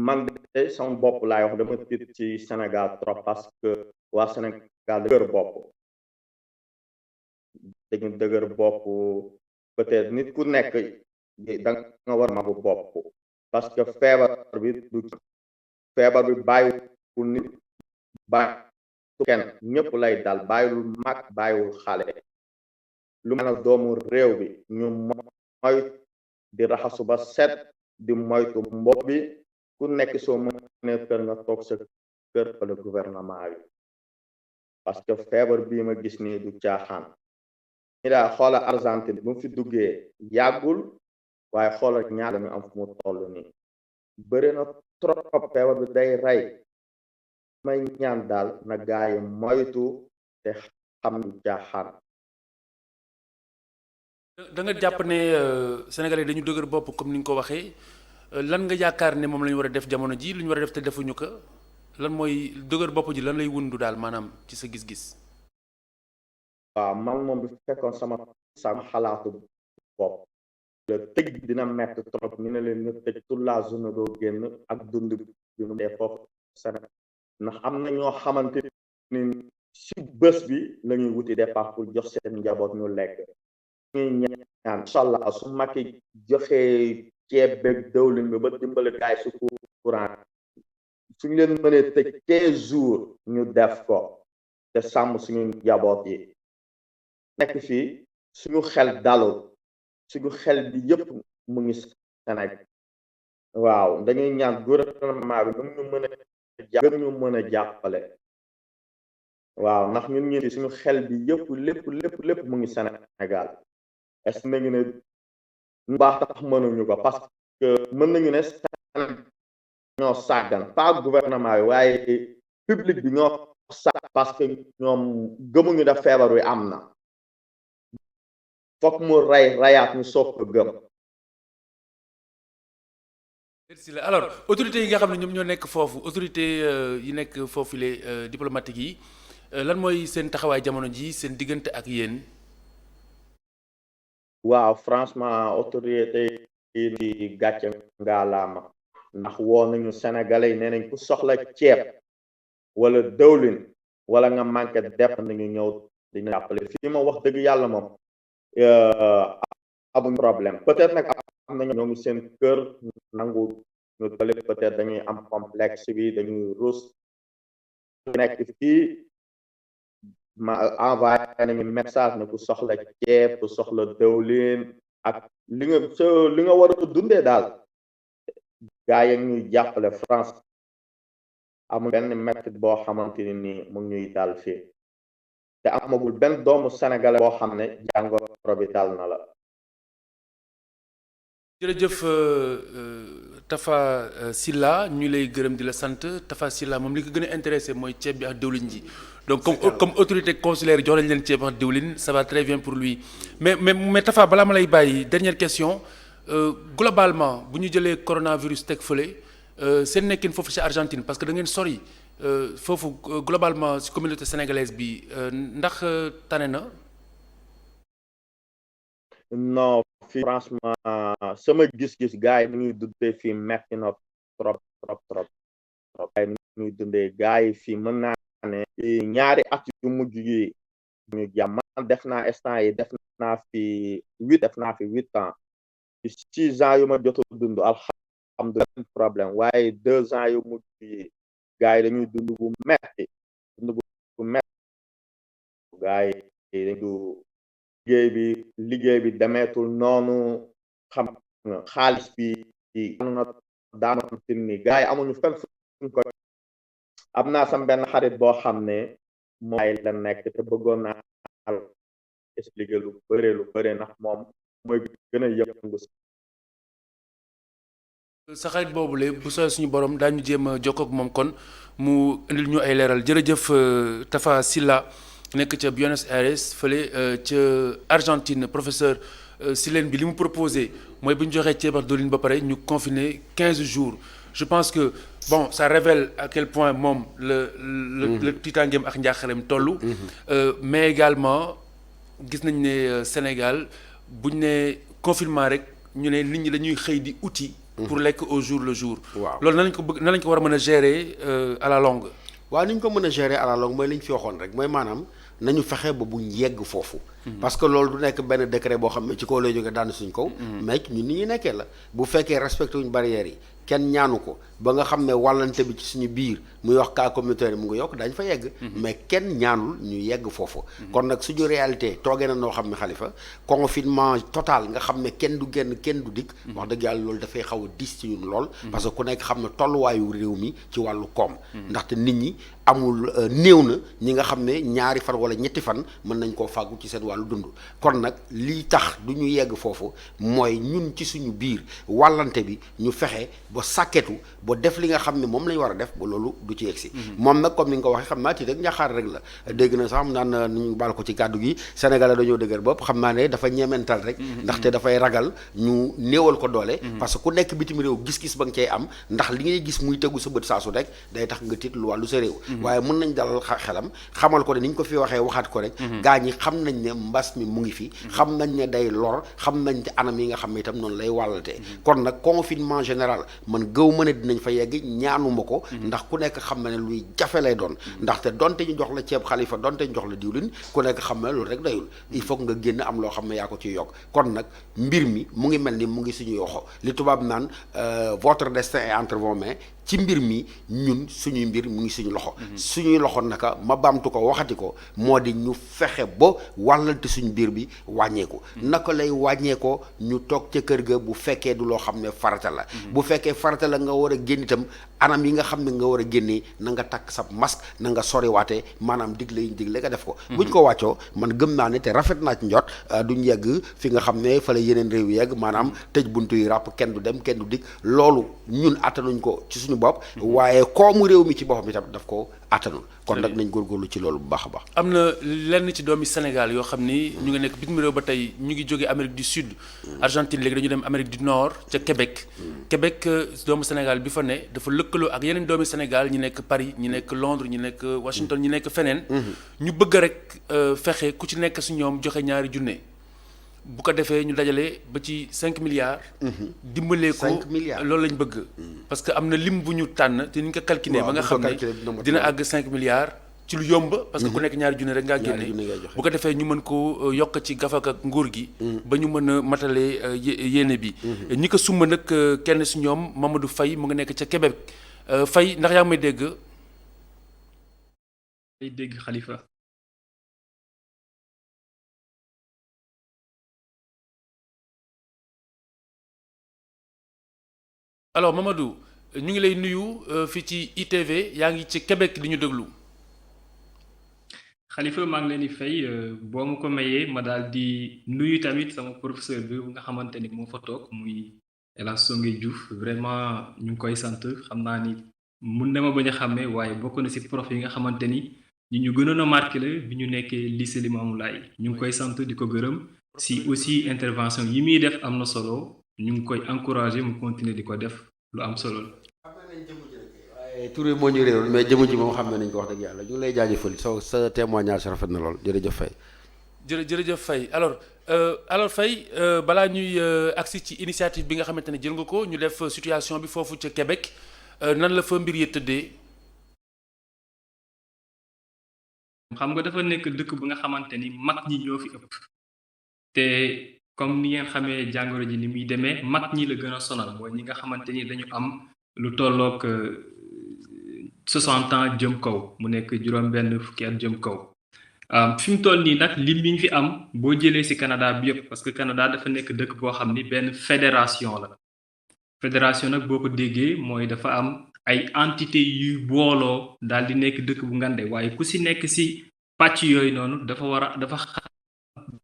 man de sama bopp laay wax dama tiit ci Sénégal trop parce que waa Sénégal dëgër bopp dañu dëgër bopp peut-être nit ku nekk da nga war magu bopp parce que feebar bi bàyyiwul nit bàyyi kenn ñëpp lay dal bàyyiwul mag bàyyiwul xale lu mën a doomu réew bi ñu moytu di raxasu ba set di moytu mbopp bi ku nekk soo mënee kër nga toog sa kër le gouvernement bi parce que feebar bii ma gis nii du caaxaan ñi daal xoola Argentine bu mu fi duggee yàggul waaye xoola ñaar lañu am fu mu toll nii bëri na trop feebar bi day rey may ñaan daal na gaayi moytu te xam du caaxaan. da nga jàpp ne Sénégalais dañu dëgër bopp comme ni nga ko waxee lan nga yaakaar ne moom la ñu war a def jamono ji lu ñu war a def te defuñu ko lan mooy dëgër bopp ji lan lay wundu daal maanaam ci sa gis-gis. waaw man moom bu fekkoon sama xalaatu bopp le tëj dina metti trop ñu ne leen ñu tëj toute la journée doo génn ak dund bi nu dee foofu Sénégal ndax am na ñoo xamante ni si bés bi la ñuy wuti départ pour jox seen njaboot ñu lekk ñuy ñaan incha allah su Macky joxee ceeb beeg dëwlin bi ba dimbali gaay su courant suñu leen mënee tëj 15 jours ñu def ko te sàmm suñu njaboot yi nekk fii suñu xel dalul suñu xel bi yëpp mu ngi Sénégal waaw dañuy ñaan gouvernement bi gën ñu mën a jàppale waaw ndax ñun ñi suñu xel bi yëpp lépp mu ngi Sénégal est ce que nañu ne ñu baax tax mënuñu ko parce que mën nañu ne ñoo sàggan pas gouvernement bi waaye public bi ñoo sàggan parce que ñoom gëmuñu da feebar wi am na fokk mu rayaat ñu soog ko gëm. merci la alors autorités yi nga xam ne ñoom ñoo nekk foofu autorité yi nekk foofu les diplomatiques yi lan mooy seen taxawaay jamono ji seen diggante ak yéen. waaw franchement autorité yi di gàcce ngaalaama ndax woo nañu sénégalais yi nee nañ ku soxla ceeb wala dëwlin wala nga manqué depp nañu ñëw dina jàppale fii ma wax dëgg yàlla moom amuñ problème peut-être nag am nañu ñoo ngi seen kër nangu ñu tële peut-être dañuy am complexe bi dañuy rus nekk fii ma envoyé nañu message ne ku soxla ceeb ku soxla dëwlin ak li nga war a dundee daal gaa yi ñuy jàppale France amul benn métit boo xamante ni nii mu ngi ñuy dal fii te amagul benn doomu sénégalais boo xam ne jàngoro bi dal na la. jërëjëf Tafa Sylla ñu lay gërëm di la sant Tafa Sylla moom li ko gën a intéressé mooy ceeb bi ak diwlin ji donc comme autorité consulaire jox nañ leen ceeb ak diwlin ça va très bien pour lui mais Tafa balaa ma lay bàyyi dernière question globalement bu ñu jëlee coronavirus teg fële seen nekkin foofu ci Argentine parce que da ngeen sori foofu globalement ci communauté sénégalaise bi ndax tane na. non fii franchement sama gis-gis gars yi ni ñuy dundee fii metti na trop gars yi ni ñuy dundee gars yi fii mën naa ne ñaari at yu mujj yi ñu jàmm man def naa instant yi def naa fi 8 ans ci 6 ans yu ma jot a dund alhamdulilah problème waaye 2 ans yu mujj yi gars yi dañuy dund bu metti gars yi dañu liggéey bi demeetul noonu xam nga xaalis bi na daanatin ni gars yi amuñu fenn fuñ ko am naa sam benn xarit boo xam ne moom la nekk te bëggoon naa expliquer lu bëre ndax moom mooy gën a yëngu sa xarit boobule bu sooy suñu borom daañu jéem a jokkoo ak moom kon mu indil ñu ay leeral jërëjëf Tafa Sylla nekk ca Buenos Aires fële ca Argentine professeur Silène bi li mu proposé mooy bu ñu joxee ceeb ak diwlin ba pare ñu confiner 15 jours je pense que bon ça révèle à quel point moom le tiitaangeem ak njaaxareem toll. Mais également gis nañ ne Sénégal buñ ne confinement rek ñu ne nit ñi dañuy xëy di uti. pour lekk au jour le jour. waaw loolu nan lañ ko war a mën a gérer à la longue. waaw ni ñu ko mën a gérer à la longue mooy li ñu fi waxoon rek mooy maanaam nañu fexe ba buñ yegg foofu parce que loolu du nekk benn décret boo xam ne ci kaw lay jógee daan suñ kaw. mais ñun ni ñu nekkee la bu fekkee respecté wuñ barrières yi kenn ñaanu ko ba nga xam ne wàllante bi ci suñu biir muy wax cas communautaire mu ngi yokk dañ fa yegg. mais kenn ñaanul ñu yegg foofu. kon nag suñu réalité toogee na noo xam ne Khalifa confinement total nga xam ne kenn du génn kenn du dikk. wax dëgg yàlla loolu dafay xaw a diis ci ñun lool. parce que ku nekk xam ne tolluwaayu réew mi ci wàllu koom. ndaxte nit ñi amul néew na ñi nga xam ne ñaari fan wala ñetti fan mën nañ koo fàggu ci seen wàllu dund. kon nag lii tax du ñu yegg foofu mooy ñun ci suñu biir wàllante bi ñu fexe ba sàkketu ba def li nga xam ne moom lañ war a def ba loolu du ci yegsi. moom nag comme ni nga ko waxee xam naa ci rek njaaxaar rek la dégg na sax naan ñu baal ko ci kàddu gi Sénégalais dañoo dëgër bopp xam naa ne dafa ñemental rek. ndaxte dafay ragal ñu néewal ko doole. parce que ku nekk bitim réew gis-gis ba nga cay am ndax li ngay gis muy tegu sa bët saa su rek day tax nga tiit lu wàllu sa réew. waaye mën nañ dalal xelam xamal ko ne ni ñu ko fi waxee waxaat ko rek. gaa ñi xam nañ ne mbas mi mu ngi fi. xam nañ ne day lor xam nañ te anam yi nga xam ne itam noonu lay wàllatee. kon nag confinement général man gëw ma ne dinañ fa yegg ñaanuma ko. ndax ku nekk xam na ne luy jafe lay doon. ndaxte donte ñu jox la ceeb Khalifa donte ñu jox la diwlin ku nekk xam ne loolu rek doyul. il faut nga génn am loo xam ne yaa ko ciy yokk kon nag mbir mi mu ngi mel ni mu ngi suñu yoxo li tubaab naan votre destin est entre vos mains. ci mbir mi ñun suñuy mbir mu ngi suñu loxo. suñuy loxo naka ma baamtu ko waxati ko moo di ñu fexe ba wàllante suñu biir bi wàññeeku. naka lay wàññeekoo ñu toog ca kër ga bu fekkee du loo xam ne farata la. bu fekkee farata la nga war a génn itam anam yi nga xam ne nga war a génnee na nga takk sa masque na nga soriwaate maanaam digle yi ñu digle nga def ko. buñ ko wàccoo man gëm naa ne te rafet naa ci njot duñ yegg fi nga xam ne fa la yeneen réew yegg maanaam tëj buntu yi ràpp kenn du dem kenn du dikk loolu ñun attanuñ ko ci suñu bopp waaye koomu réew mi ci boppam itam daf ko attanul kon nag nañ góorgóorlu ci loolu bu baax a baax. am na lenn ci doomi Sénégal yoo xam ni ñu ngi nekk bitim réew ba tey ñu ngi jógee Amérique du Sud. Argentine léegi dañu dem Amérique du Nord ca Québec. Québec doomu Sénégal bi fa ne dafa lëkkaloo ak yeneen doomi Sénégal ñi nekk Paris ñi nekk Londres ñi nekk Washington ñi nekk feneen. ñu bëgg rek fexe ku ci nekk si ñoom joxe ñaari junne. bu ko defee ñu dajale ba ci 5 milliards. dimbalee ko 5 milliards loolu lañ bëgg. parce que am na lim bu ñu tànn te ni ñu ko calculé ba nga xam ne dina àgg 5 milliards ci lu yomb. parce que ku nekk ñaari junne rek ngaa génne. bu ko defee ñu mën ko yokk ci gafak ak nguur gi. ba ñu mën a matale yéene bi. ñi ko sumb nag kenn si ñoom Mamadou Faye mu nga nekk ca Québec Faye ndax yaa ngi may dégg. may dégg Khalifa. alors Mamadou ñu ngi lay nuyu fii ci ITV yaa ngi ci Québec di ñu déglu. Khalifa maa ngi leen di fay boo ma ko mayee ma daal di nuyu tamit sama professeur bi nga xamante ni moo fa toog muy El Hadj Songe Diouf vraiment ñu ngi koy sant xam naa ni mun na ma bañ a xàmmee waaye bokk na si prof yi nga xamante ni ñu gënoon a marqué la bi ñu nekkee lycée Limamoulaye ñu ngi koy sant di ko gërëm si aussi intervention yi muy def am na solo. ñu ngi koy encouragé mu continuer di ko def lu am solo la. xam nañ jëmu ji rek waaye tur yi moo ñu réew mais jëmu ji moom xam nañ ko wax dëgg yàlla ñu ngi lay jaajëfal sa témoignage rafet na lool jërëjëf Faye. jërëjëf Faye alors Faye balaa ñuy agsi ci initiative bi nga xamante ne jël nga ko ñu def situation bi foofu ca Québec nan la fa mbir yi tëddee. xam nga dafa nekk dëkk bu nga xamante ni mag ñi ñoo fi ëpp te. comme ni ngeen xamee jàngoro ji ni muy demee mag ñi la gën a sonal mooy ñi nga xamante ni dañu am lu tollook 60 ans jëm kaw mu nekk juróom-benn fukki at jëm kaw fi mu toll nii nag lim bi ñu fi am boo jëlee ci Canada bi yëpp parce que Canada dafa nekk dëkk boo xam ni benn fédération la fédération nag boo ko déggee mooy dafa am ay entité yuy booloo daal di nekk dëkk bu ngande waaye ku ci nekk ci pàcc yooyu noonu dafa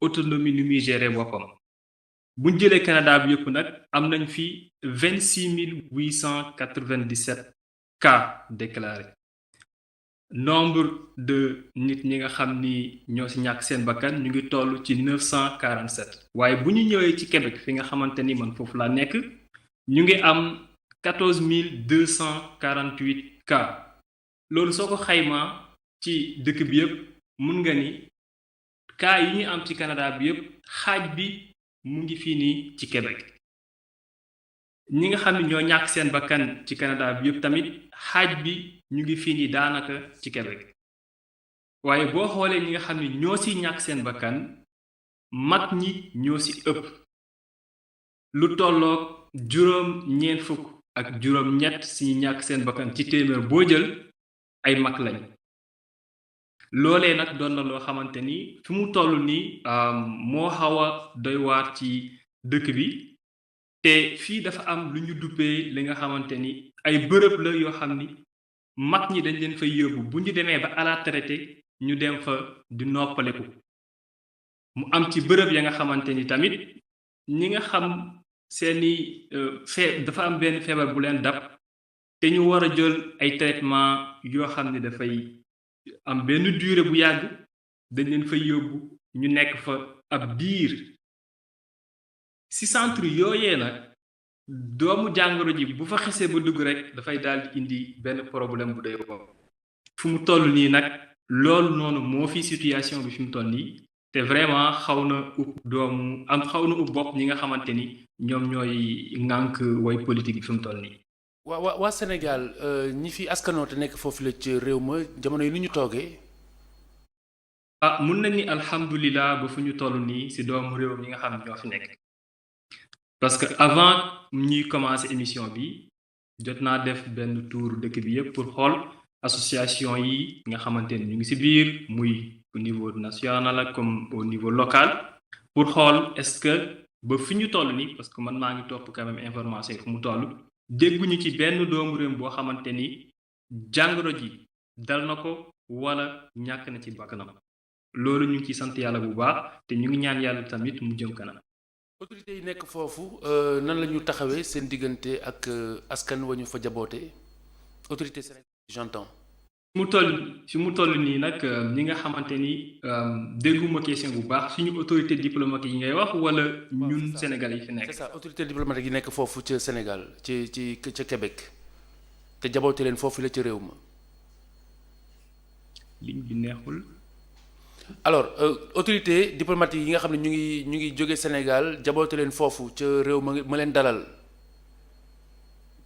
autonomie nu muy gérer boppam bu ñu jëlee Canada bi yëpp nag am nañ fi 26 897 cas déclarés nombre de nit ñi nga xam ni ñoo ci ñàkk seen bakkan ñu ngi toll ci 947 waaye bu ñu ñëwee ci Québec fi nga xamante ni man foofu laa nekk ñu ngi am 14 248 cas loolu soo ko xaymaa ci dëkk bi yëpp mun nga ni cas yi ñu am ci Canada bi yëpp xaaj bi mu ngi fii nii ci Québec ñi nga xam ne ñoo ñàkk seen bakkan ci Canada bi yëpp tamit xaaj bi ñu ngi fii nii daanaka ci Québec waaye boo xoolee ñi nga xam ne ñoo ci ñàkk seen bakkan mag ñi ñoo ci ëpp lu tolloog juróom-ñeent fukk ak juróom-ñett ci ñàkk seen bakkan ci téeméer boo jël ay mag lañ loolee nag doon na loo xamante ni fi mu toll nii moo xaw a doy waar ci dëkk bi te fii dafa am lu ñu duppee li nga xamante ni ay bërëb la yoo xam ni mag ñi dañ leen fay yóbbu bu ñu demee ba à la traité ñu dem fa di noppaleku mu am ci bërëb ya nga xamante ni tamit ñi nga xam seeni dafa am benn feebar bu leen dab te ñu war a jël ay traitement yoo xam ne dafay am benn durée bu yàgg dañ leen fay yóbbu ñu nekk fa ab diir ci centre yooyee nag doomu jàngoro ji bu fa xesee ba dugg rek dafay daal di indi benn problème bu doy waar fu mu toll nii nag loolu noonu moo fi situation bi fi mu toll nii te vraiment xaw na ub bopp ñi nga xamante ni ñoom ñooy ŋànk way politique bi fi mu toll nii. waa Sénégal ñi fi askanoo te nekk foofu la ci réew ma jamono yi ni ñu toogee. mun nañ ni alhamdulilah ba fu ñu toll nii ci doomu réew ñi nga xam ñoo fi nekk. parce que avant ñuy commencer émission bi jot naa def benn tour dëkk bi yépp pour xool association yi nga xamante ni ñu ngi ci biir muy au niveau national ak comme au niveau local pour xool est-ce que ba fi ñu toll nii parce que man maa ngi topp quand même information yi fu mu toll dégguñu ci benn doomu réew boo xamante ni jàngoro ji dal na ko wala ñàkk na ci bakkanam loolu ñu ngi ciy sant yàlla bu baax te ñu ngi ñaan yàlla tamit mu jëm kanam. autorité yi nekk foofu nan la ñu taxawee seen diggante ak askan wa ñu fa jaboote autorité sénégalaise j'entends. fi mu toll nii nag ñi nga xamante ni dégguma question bu baax suñu autorité diplomatique yi ngay wax wala ñun Sénégal yi fi nekk. c'est ça autorité diplomatique yi nekk foofu ca Sénégal ca Québec te jaboote leen foofu la ca réew ma. liñ bi neexul. alors autorité diplomatique yi nga xam ne ñu ngi jóge Sénégal jaboote leen foofu ca réew ma leen dalal.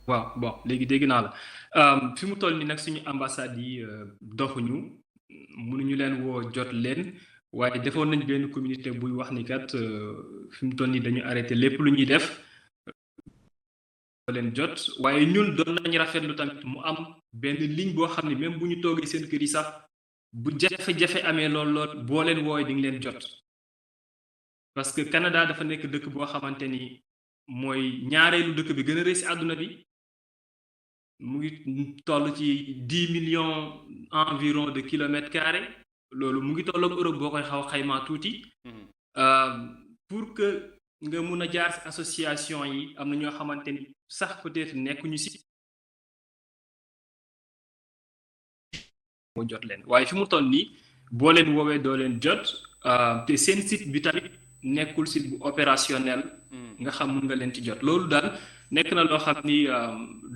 waaw bon léegi dégg naa la fi mu toll nii nag suñu ambassade yi doxuñu mënuñu leen woo jot leen waaye defoon nañ benn communauté buy wax ni kat fi mu toll nii dañu arrêté lépp lu ñuy def leen jot waaye ñun doon nañ rafetlu tamit mu am benn ligne boo xam ne même bu ñu toogee seen kër yi sax bu jafe-jafe amee lool boo leen wooy di nga leen jot parce que Canada dafa nekk dëkk boo xamante ni mooy ñaareelu dëkk bi gën a rëy ci àdduna bi mu ngi toll ci 10 millions environ de kilomètres carrés loolu mu ngi toll ak Europe boo koy xaw xaymaa tuuti pour que nga mun a jaar ci association yi am na ñoo xamante ni sax peut-être nekkuñu ci moo jot leen waaye fi mu toll nii boo leen woowee doo leen jot te seen site bi tamit nekkul site bu opérationnel nga xam mun nga leen ci jot loolu daal nekk na loo xam ni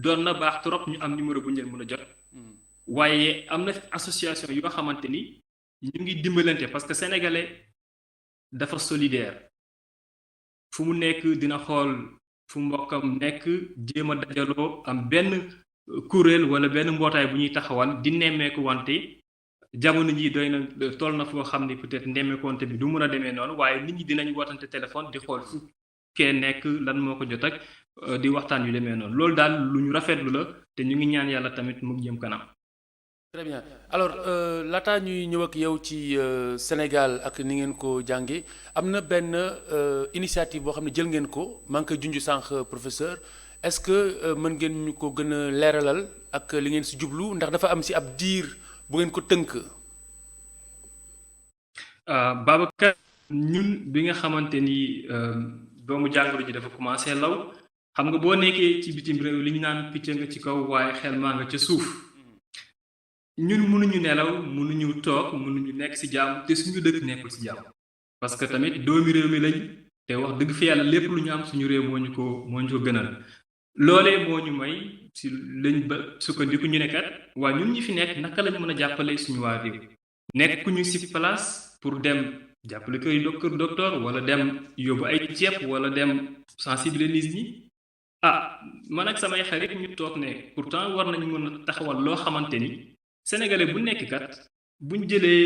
doon na baax trop ñu am numéro bu ñu leen mën a jot waaye am na association yoo xamante ni ñu ngi dimbalante parce que sénégalais dafa solidaire fu mu nekk dina xool fu mbokkam nekk jéem a dajaloo am benn kuréel wala benn mbootaay bu ñuy taxawal di nemmeeku wante jamono ji doy na toll na foo xam ni peut-être nemmeeku wante bi du mun a demee noonu waaye nit ñi dinañ wootante téléphone di xool fu kee nekk lan moo ko jot ak di waxtaan yu demee noonu loolu daal lu ñu rafetlu la te ñu ngi ñaan yàlla tamit mu jëm kanam. très bien alors laataa ñuy ñëw ak yow ci Sénégal ak ni ngeen ko jànge am na benn initiative boo xam ne jël ngeen ko maa ngi koy junj sànq professeur est-ce que mën ngeen ñu ko gën a leeralal ak li ngeen si jublu ndax dafa am si ab diir bu ngeen ko tënk. Babacar ñun bi nga xamante ni doomu jàngoro ji dafa commencé law xam nga boo nekkee ci bitim réew li ñu naan picc nga ci kaw waaye xel maa nga ca suuf. ñun mënuñu nelaw mënuñu toog mënuñu nekk ci jàmm te suñu dëkk nekkul ci jàmm parce que tamit doomi réew mi lañ te wax dëgg fi yàlla lépp lu ñu am suñu réew moo ñu ko gënal loolee moo ñu may ci lañ ba sukkandiku ñu nekkat waaye ñun ñi fi nekk naka lañ mën a jàppale suñu waa réew nekkuñu ci place pour dem jàppale koy docteur wala dem yóbbu ay ceeb wala dem sensibiliser nit ñi man ak samay xarit ñu toog ne pourtant war nañu mën a taxawal loo xamante ni sénégalais bu nekk kat buñ jëlee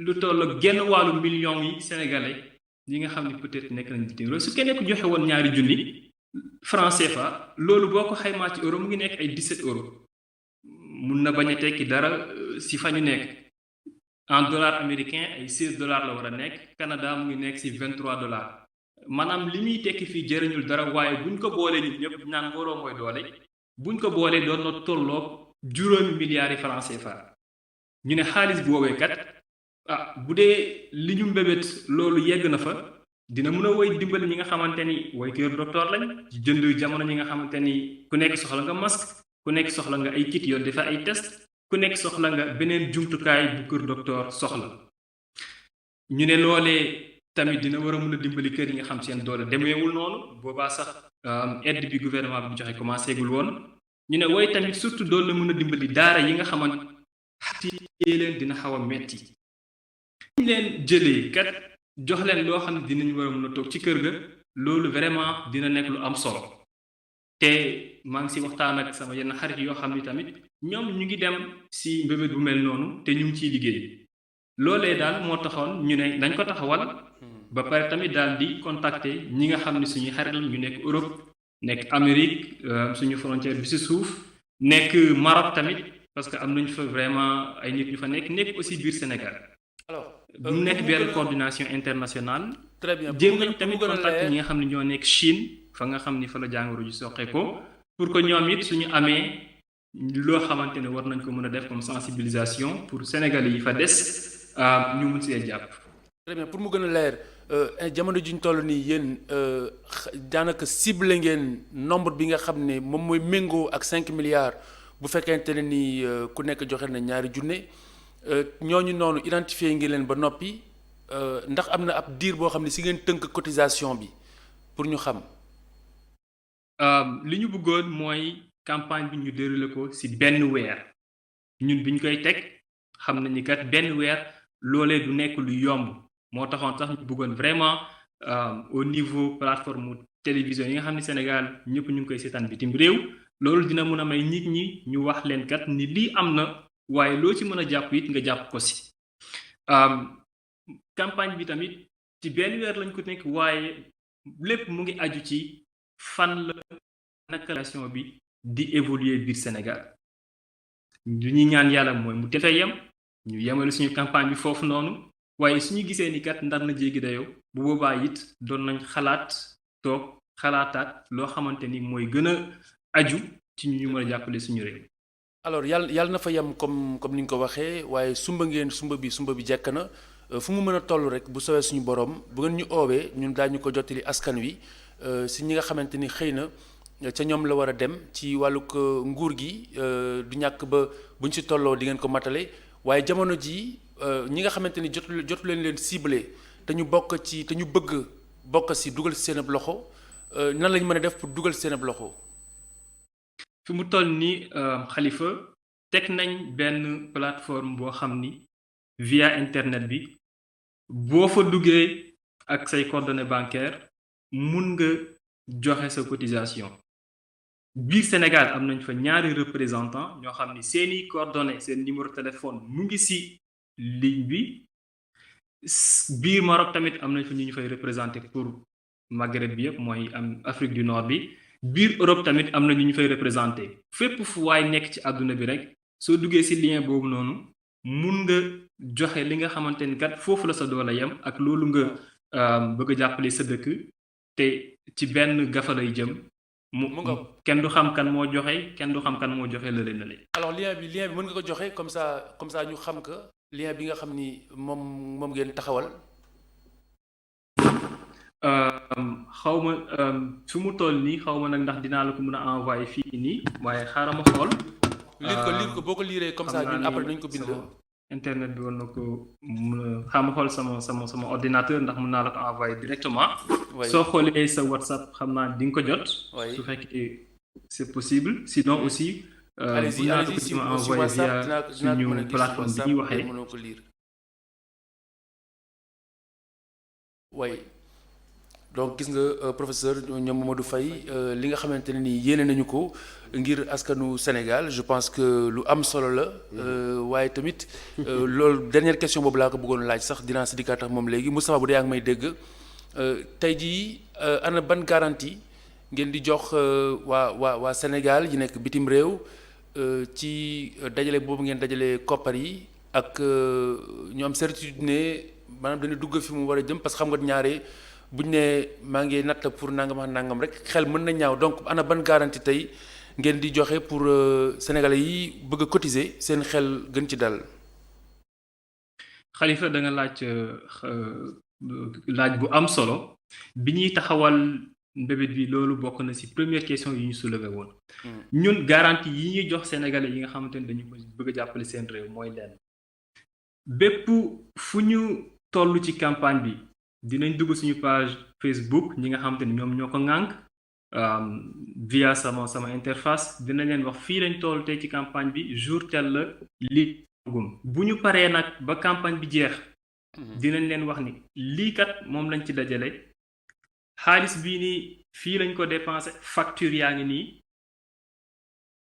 lu toll ak genn wàllu millions yi sénégalais yi nga xam ni peut-être nekk nañ bitim réew su kenn ku joxe woon ñaari junni franc CFA loolu boo ko xaymaa ci euro mu ngi nekk ay 17 euros mun na bañ a tekki dara si fa ñu nekk en dollar américain ay 16 dollars la war a nekk Canada mu ngi nekk si 23 dollars maanaam li muy tekki fii jëriñul dara waaye buñ ko boolee ñun ñëpp naan mbooloo mooy doole buñ ko boolee doon na tolloog juróomi milliards yi franc CFA ñu ne xaalis boobee kat bu dee li ñu mbébét loolu yegg na fa dina mën a woy dimbali ñi nga xamante ni woy kër docteur lañ ci jënd jamono ñi nga xamante ni ku nekk soxla nga masque ku nekk soxla nga ay kit yoon dafa ay test ku nekk soxla nga beneen jumtukaay bu kër docteur soxla ñu ne loolee tamit dina war a mën a dimbali kër yi nga xam seen doole demeewul noonu boobaa sax aide bi gouvernement bi joxe commencé gul woon ñu ne woy tamit surtout doon na mën a dimbali daara yi nga xamante xatiyee leen dina xaw a metti ñu leen jëlee kat jox leen loo xam ne dinañ war a mën a toog ci kër ga loolu vraiment dina nekk lu am solo te maa ngi si waxtaan ak sama yenn xarit yoo xam ni tamit ñoom ñu ngi dem si mbébét bu mel noonu te ñu ngi ciy liggéey loolee daal moo taxoon ñu ne nañ ko taxawal ba pare tamit daal di contacter ñi nga xam ne suñuy xarit la ñu nekk Europe nekk Amérique suñu frontière bi si suuf nekk Maroc tamit parce que am nañ fa vraiment ay nit ñu fa nekk aussi biir Sénégal alors mu nekk benn coordination internationale très bien jéem nañ tamit contacter ñi nga xam ne ñoo nekk Chine fa nga xam ni fa la jàngoro ji soqee ko pour que ñoom it suñu amee loo xamante ne war nañ ko mën a def comme sensibilisation pour Sénégalais yi fa des ñu mun see jàpp. très bien pour mu gën a leer jamono ji ñu toll nii yéen daanaka ciblé ngeen nombre bi nga xam ne moom mooy méngoo ak 5 milliards bu fekkente ne ni ku nekk joxe na ñaari junne ñooñu noonu identifié ngi leen ba noppi ndax am na ab diir boo xam ne si ngeen tënk cotisation bi pour ñu xam. li ñu bëggoon mooy campagne bi ñu déroulé ko ci benn weer ñun bi ñu koy teg xam nañu kat benn weer loolee du nekk lu yomb moo taxoon sax ñu bëggoon vraiment au niveau plateforme télévision yi nga xam ne Sénégal ñëpp ñu ngi koy seetaan bitim réew loolu dina mën a may nit ñi ñu wax leen kat ni lii am na waaye loo ci mën a jàpp it nga jàpp ko ci campagne bi tamit ci benn weer lañ ko nekk waaye lépp mu ngi aju ci fan la naka relation bi di évoluer biir Sénégal lu ñuy ñaan yàlla mooy mu defee yem ñu yemale suñu campagne bi foofu noonu waaye suñu gisee ni kat ndar na jéggi dayoo bu boobaa it doon nañ xalaat toog xalaataat loo xamante ni mooy gën a aju ci ñu mën a jàppale suñu réew. alors yàlla na fa yem comme ni nga ko waxee waaye sumba bi jekk na fu mu mën a toll rek bu sowee suñu borom bu ngeen ñu oowee ñun daañu ko jottali askan wi si ñi nga xamante ni xëy na ca ñoom la war a dem ci wàllug nguur gi du ñàkk ba buñ si tolloo di ngeen ko matale waaye jamono ji ñi nga xamante ni jotu leen ciblé te ñu bokk ci te ñu bëgg bokk si dugal si seen ab loxo nan lañ mën a def pour dugal si seen ab loxo. fi mu toll ni Khalifa teg nañ benn plateforme boo xam ni via internet bi boo fa duggee ak say coordonnées bancaires mun nga joxe sa cotisation biir Sénégal am nañ fa ñaari représentant ñoo xam ni seeni coordonnées seen numéro téléphone mu ngi ci ligne bi biir Maroc tamit am nañ fa ñu fay représenter pour Maghreb bi yëpp mooy am Afrique du Nord bi biir Europe tamit am na ñu fay représenter fépp fu waay nekk ci àdduna bi rek soo duggee ci lien boobu noonu mun nga joxe li nga xamante ni kat foofu la sa doole yem ak loolu nga bëgg a jàppale sa dëkk te ci benn gafa lay jëm mu kenn du xam kan moo joxe kenn du xam kan moo joxe lële na le alors lien bi mën nga ko joxe comme ça ñu xam que lien bi nga xam ni moom ngeen taxawal. xaw ma fi mu toll nii xaw ma nag ndax dinaa la ko mën a envoyer fii nii waaye xaaral ma xool. lire ko boo ko liiree comme ça ñun après nañ ko bind. internet bi war na ko xam xool sama ordinateur ndax mën naa la ko envoyer directement. soo xoolee sa WhatsApp xam naa di nga ko jot. su fekkee c'est possible sinon aussi. allez-y mën naa ko ci ma envoyer via suñu plateforme bi ñuy waxee. way donc gis nga professeur ñoom Mamadou Faye li nga xamante ne nii yéene nañu ko ngir askanu Sénégal je pense que lu am solo la waaye tamit loolu dernière question boobu laa ko bëggoon laaj sax dinaa si dikkaat ak moom léegi Moustapha bu dee yaa ngi may dégg tey jii ana ban garantie ngeen di jox waa Sénégal yi nekk bitim réew ci dajale boobu ngeen dajale koppar yi ak ñu am certitude ne maanaam dañu dugg fi mu war a jëm parce que xam nga ñaare buñ ne maa ngi natt pour nangam ak nangam rek xel mën na ñaaw donc ana ban garantie tey ngeen di joxe pour sénégalais yi bëgg a cotiser seen xel gën ci dal. Xalifa da nga laaj bu am solo bi ñuy taxawal mbébét bi loolu bokk na ci première question yi ñu soulevé woon. ñun garantie yi ñuy jox sénégalais yi nga xamante ne dañu bëgg a jàppale seen réew mooy lenn bépp fu ñu toll ci campagne bi dinañ dugg suñu page Facebook ñi nga xamante ni ñoom ñoo ko ŋànk via sama interface dinañ leen wax fii lañ toll tey ci campagne bi jour tel la lii bu ñu paree nag ba campagne bi jeex dinañ leen wax ni lii kat moom lañ ci dajale xaalis bii nii fii lañ ko dépensé facture yaa ngi nii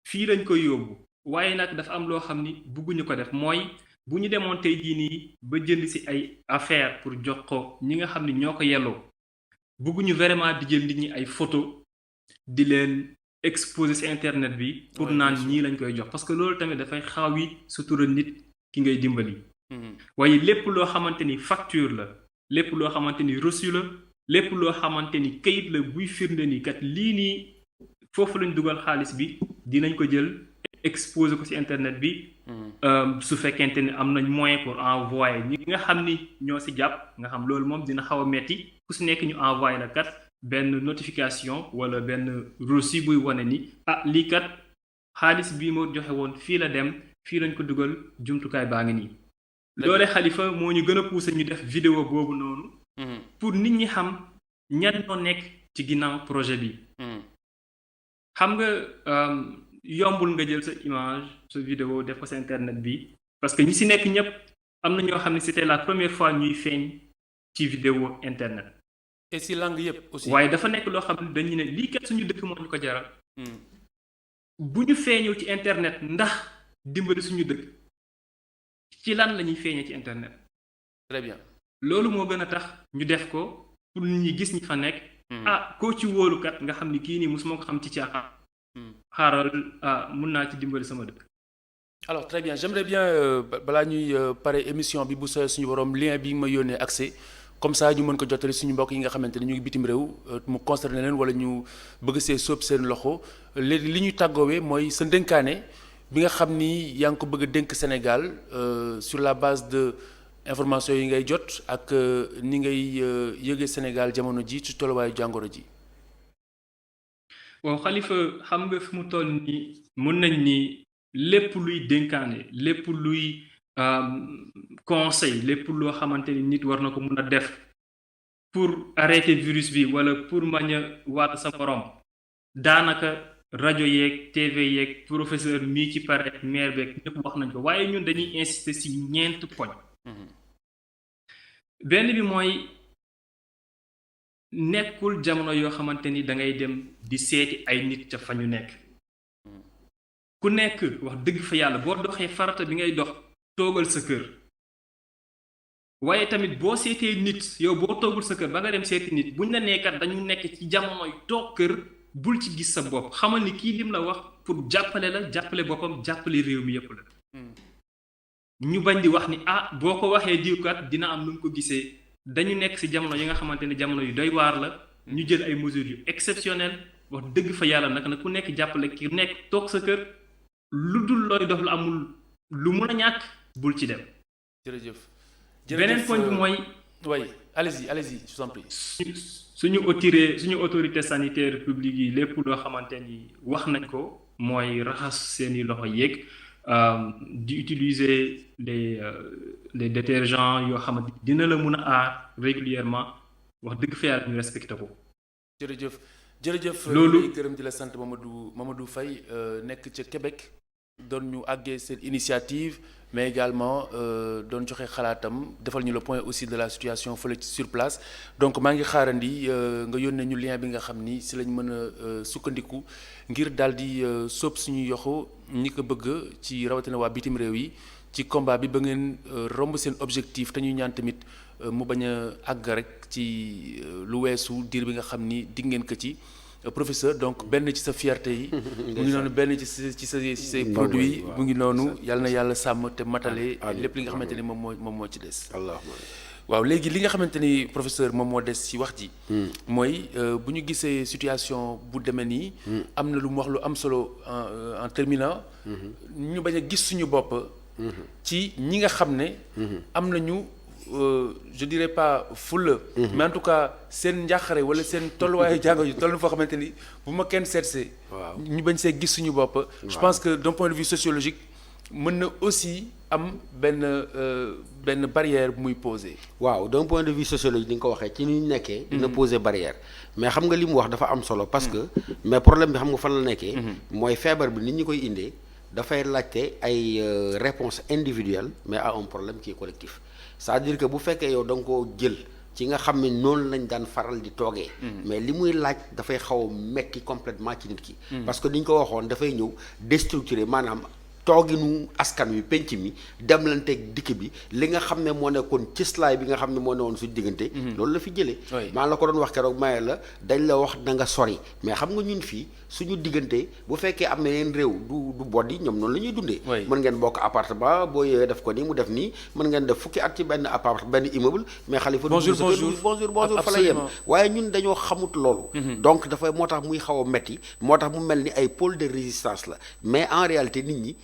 fii lañ ko yóbbu waaye nag dafa am loo xam ni bugguñu ko def mooy bu ñu demoon tey jii nii ba jënd ci ay affaire pour jox ko ñi nga xam ni ñoo ko yelloo bugguñu vraiment di jël nit ñi ay photo di leen exposer ci internet bi pour naan ñii lañ koy jox parce que loolu tamit dafay xaw yi sutura nit ki ngay dimbali waaye lépp loo xamante ni facture la lépp loo xamante ni reçu la lépp loo xamante ni kayit la buy firnde ni kat lii nii foofu lañ dugal xaalis bi dinañ ko jël exposer ko ci internet bi su fekkente ni am nañ moyen pour envoyer ñi nga xam ni ñoo ci jàpp nga xam loolu moom dina xaw a metti ku ci nekk ñu envoyer la kat benn notification wala benn reçu buy wane ni lii kat xaalis bii moo joxe woon fii la dem fii lañ ko dugal jumtukaay baa ngi nii loole Xalifa moo ñu gën a pousser ñu def vidéo boobu noonu pour nit ñi xam ñan ñoo nekk ci ginnaaw projet bi xam nga yombul nga jël sa image sa vidéo def ko sa internet bi parce que ñi ci nekk ñëpp am na ñoo xam ne c'était la première fois ñuy feeñ ci vidéo internet et ci langue yëpp aussi waaye dafa nekk loo xam ne dañu ne lii kat suñu dëkk moo ñu ko jaral bu ñu feeñoo ci internet ndax dimbali suñu dëkk ci lan la ñuy feeñee ci internet très bien loolu moo gën a tax ñu def ko pour nit ñi gis ñi fa nekk koo ci wóolukat nga xam ni kii nii mosuma ko xam ci caaxaan xaaral mun naa ci dimbali sama dëkk alors très bien j'aimerais bien balaa ñuy pare émission bi bu sa suñu borom lien bi ma yónnee accès comme ça ñu mën ko jottali suñu mbokk yi nga xamante ne ñu ngi bitim réew mu concerné leen wala ñu bëgg see sóob seen loxo léegi li ñuy tàggoowee mooy sa ndénkaane bi nga xam ni yaa ngi ko bëgg a dénk Sénégal sur la base de information yi ngay jot ak ni ngay yëgee Sénégal jamono ji ci tolluwaayu jàngoro ji. waaw Xalifa xam nga fi mu toll nii mën nañ ni lépp luy dénkaane lépp luy conseil lépp loo xamante ni nit war na ko mun a def pour arrêter virus bi wala pour mañ a waat sa morom daanaka rajo yeeg TV yeeg professeur mii ci pare maire beeg ñëpp wax nañ ko waaye ñun dañuy insister ci ñeent poñ benn bi mooy nekkul jamono yoo xamante ni da ngay dem di seeti ay nit ca fa ñu nekk ku nekk wax dëgg fa yàlla boo doxee farata bi ngay dox toogal sa kër waaye tamit boo seetee nit yow boo toogul sa kër ba nga dem seeti nit buñ la nekkat dañu nekk ci jamonoy toog kër bul ci gis sa bopp xamal ni kii lim la wax pour jàppale la jàppale boppam jàppale réew mi yépp la ñu bañ di wax ni boo ko waxee diwkat dina am nu mu ko gisee dañu nekk ci jamono yi nga xamante ne jamono yu doy waar la ñu jël ay mesures yu exceptionnelles wax dëgg fa yàlla nag ku nekk jàppale ki nekk toog sa kër lu dul looy dox lu amul lu mun a ñàkk bul ci dem. jërëjëf beneen point bi mooy. oui allez-y je vous en prie. suñu autorité sanitaire publique yi lépp loo xamante ni wax nañ ko mooy raxas seeni loxo yeeg di utiliser les détergents yoo xamante dina la mun a aar régulièrement wax dëgg fa yàlla ñu respecté ko. jërëjëf loolu gërëm di la sant Mamadou Faye nekk ca Québec doon ñu àggee seen initiative mais également doon joxe xalaatam defal ñu le point aussi de la situation fële sur place donc maa ngi xaarandi nga yónnee ñu lien bi nga xam ni si lañ mën a sukkandiku ngir daal di sóob suñu yoxo ñi ko bëgg ci rawatina waa bitim réew yi ci combat bi ba ngeen romb seen objectif te ñuy ñaan tamit mu bañ a àgg rek ci lu weesu diir bi nga xam ni dig ngeen ko ci professeur donc benn ci sa fierté yi mu ngi noonu benn ci say produits mu ngi noonu yàlla na yàlla sàmm te matale lépp li nga xamante ni moom moo ci des waaw léegi li nga xamante ni professeur moom moo des ci wax ji mooy bu ñu gisee situation bu demee nii am na lu mu wax lu am solo en terminant ñu bañ a gis suñu bopp ci ñi nga xam ne am nañu je dirais pas fulla mais en tout cas seen njàqare wala seen tolluwaayu jàngo yu toll na foo xamante ni bu ma kenn seetsee ñu bañ see gis suñu bopp je pense que d'un point de vue sociologique mën na aussi am benn barrière bu muy poser. waaw d'un point de vue sociologique ni nga ko waxee ci ni ñu nekkee. dina poser barrière mais xam nga li mu wax dafa am solo parce que mais problème bi xam nga fan la nekkee. mooy feebar bi nit ñi koy indee dafay laajte ay réponses individuelles mais à un problème qui est collectif c'est-à-dire que bu fekkee yow da nga koo jël. ci nga xam ne noonu lañ daan faral di toogee. mais li muy laaj dafay xaw a metti complètement ci nit ki. parce que ni ñu ko waxoon dafay ñëw déstructurer maanaam. tooginu askan wi penc mi demlanteeg dikk bi li nga xam ne moo nekkoon cëslaay bi nga xam ne moo newoon suñu diggante. loolu la fi jëlee. maa la ko doon wax keroog maye la dañ la wax na nga sori mais xam nga ñun fii suñu diggante bu fekkee am na yeneen réew du boddi ñoom noonu la ñuy dundee. mën ngeen bokk appartement boo yowee def ko nii mu def nii mën ngeen def fukki at ci benn appartement benn immeuble mais xalifa bonjour fa la yem waaye ñun dañoo xamut loolu. donc dafay moo tax muy xaw a metti moo tax mu mel ni ay pôle de résistance la mais en réalité nit ñi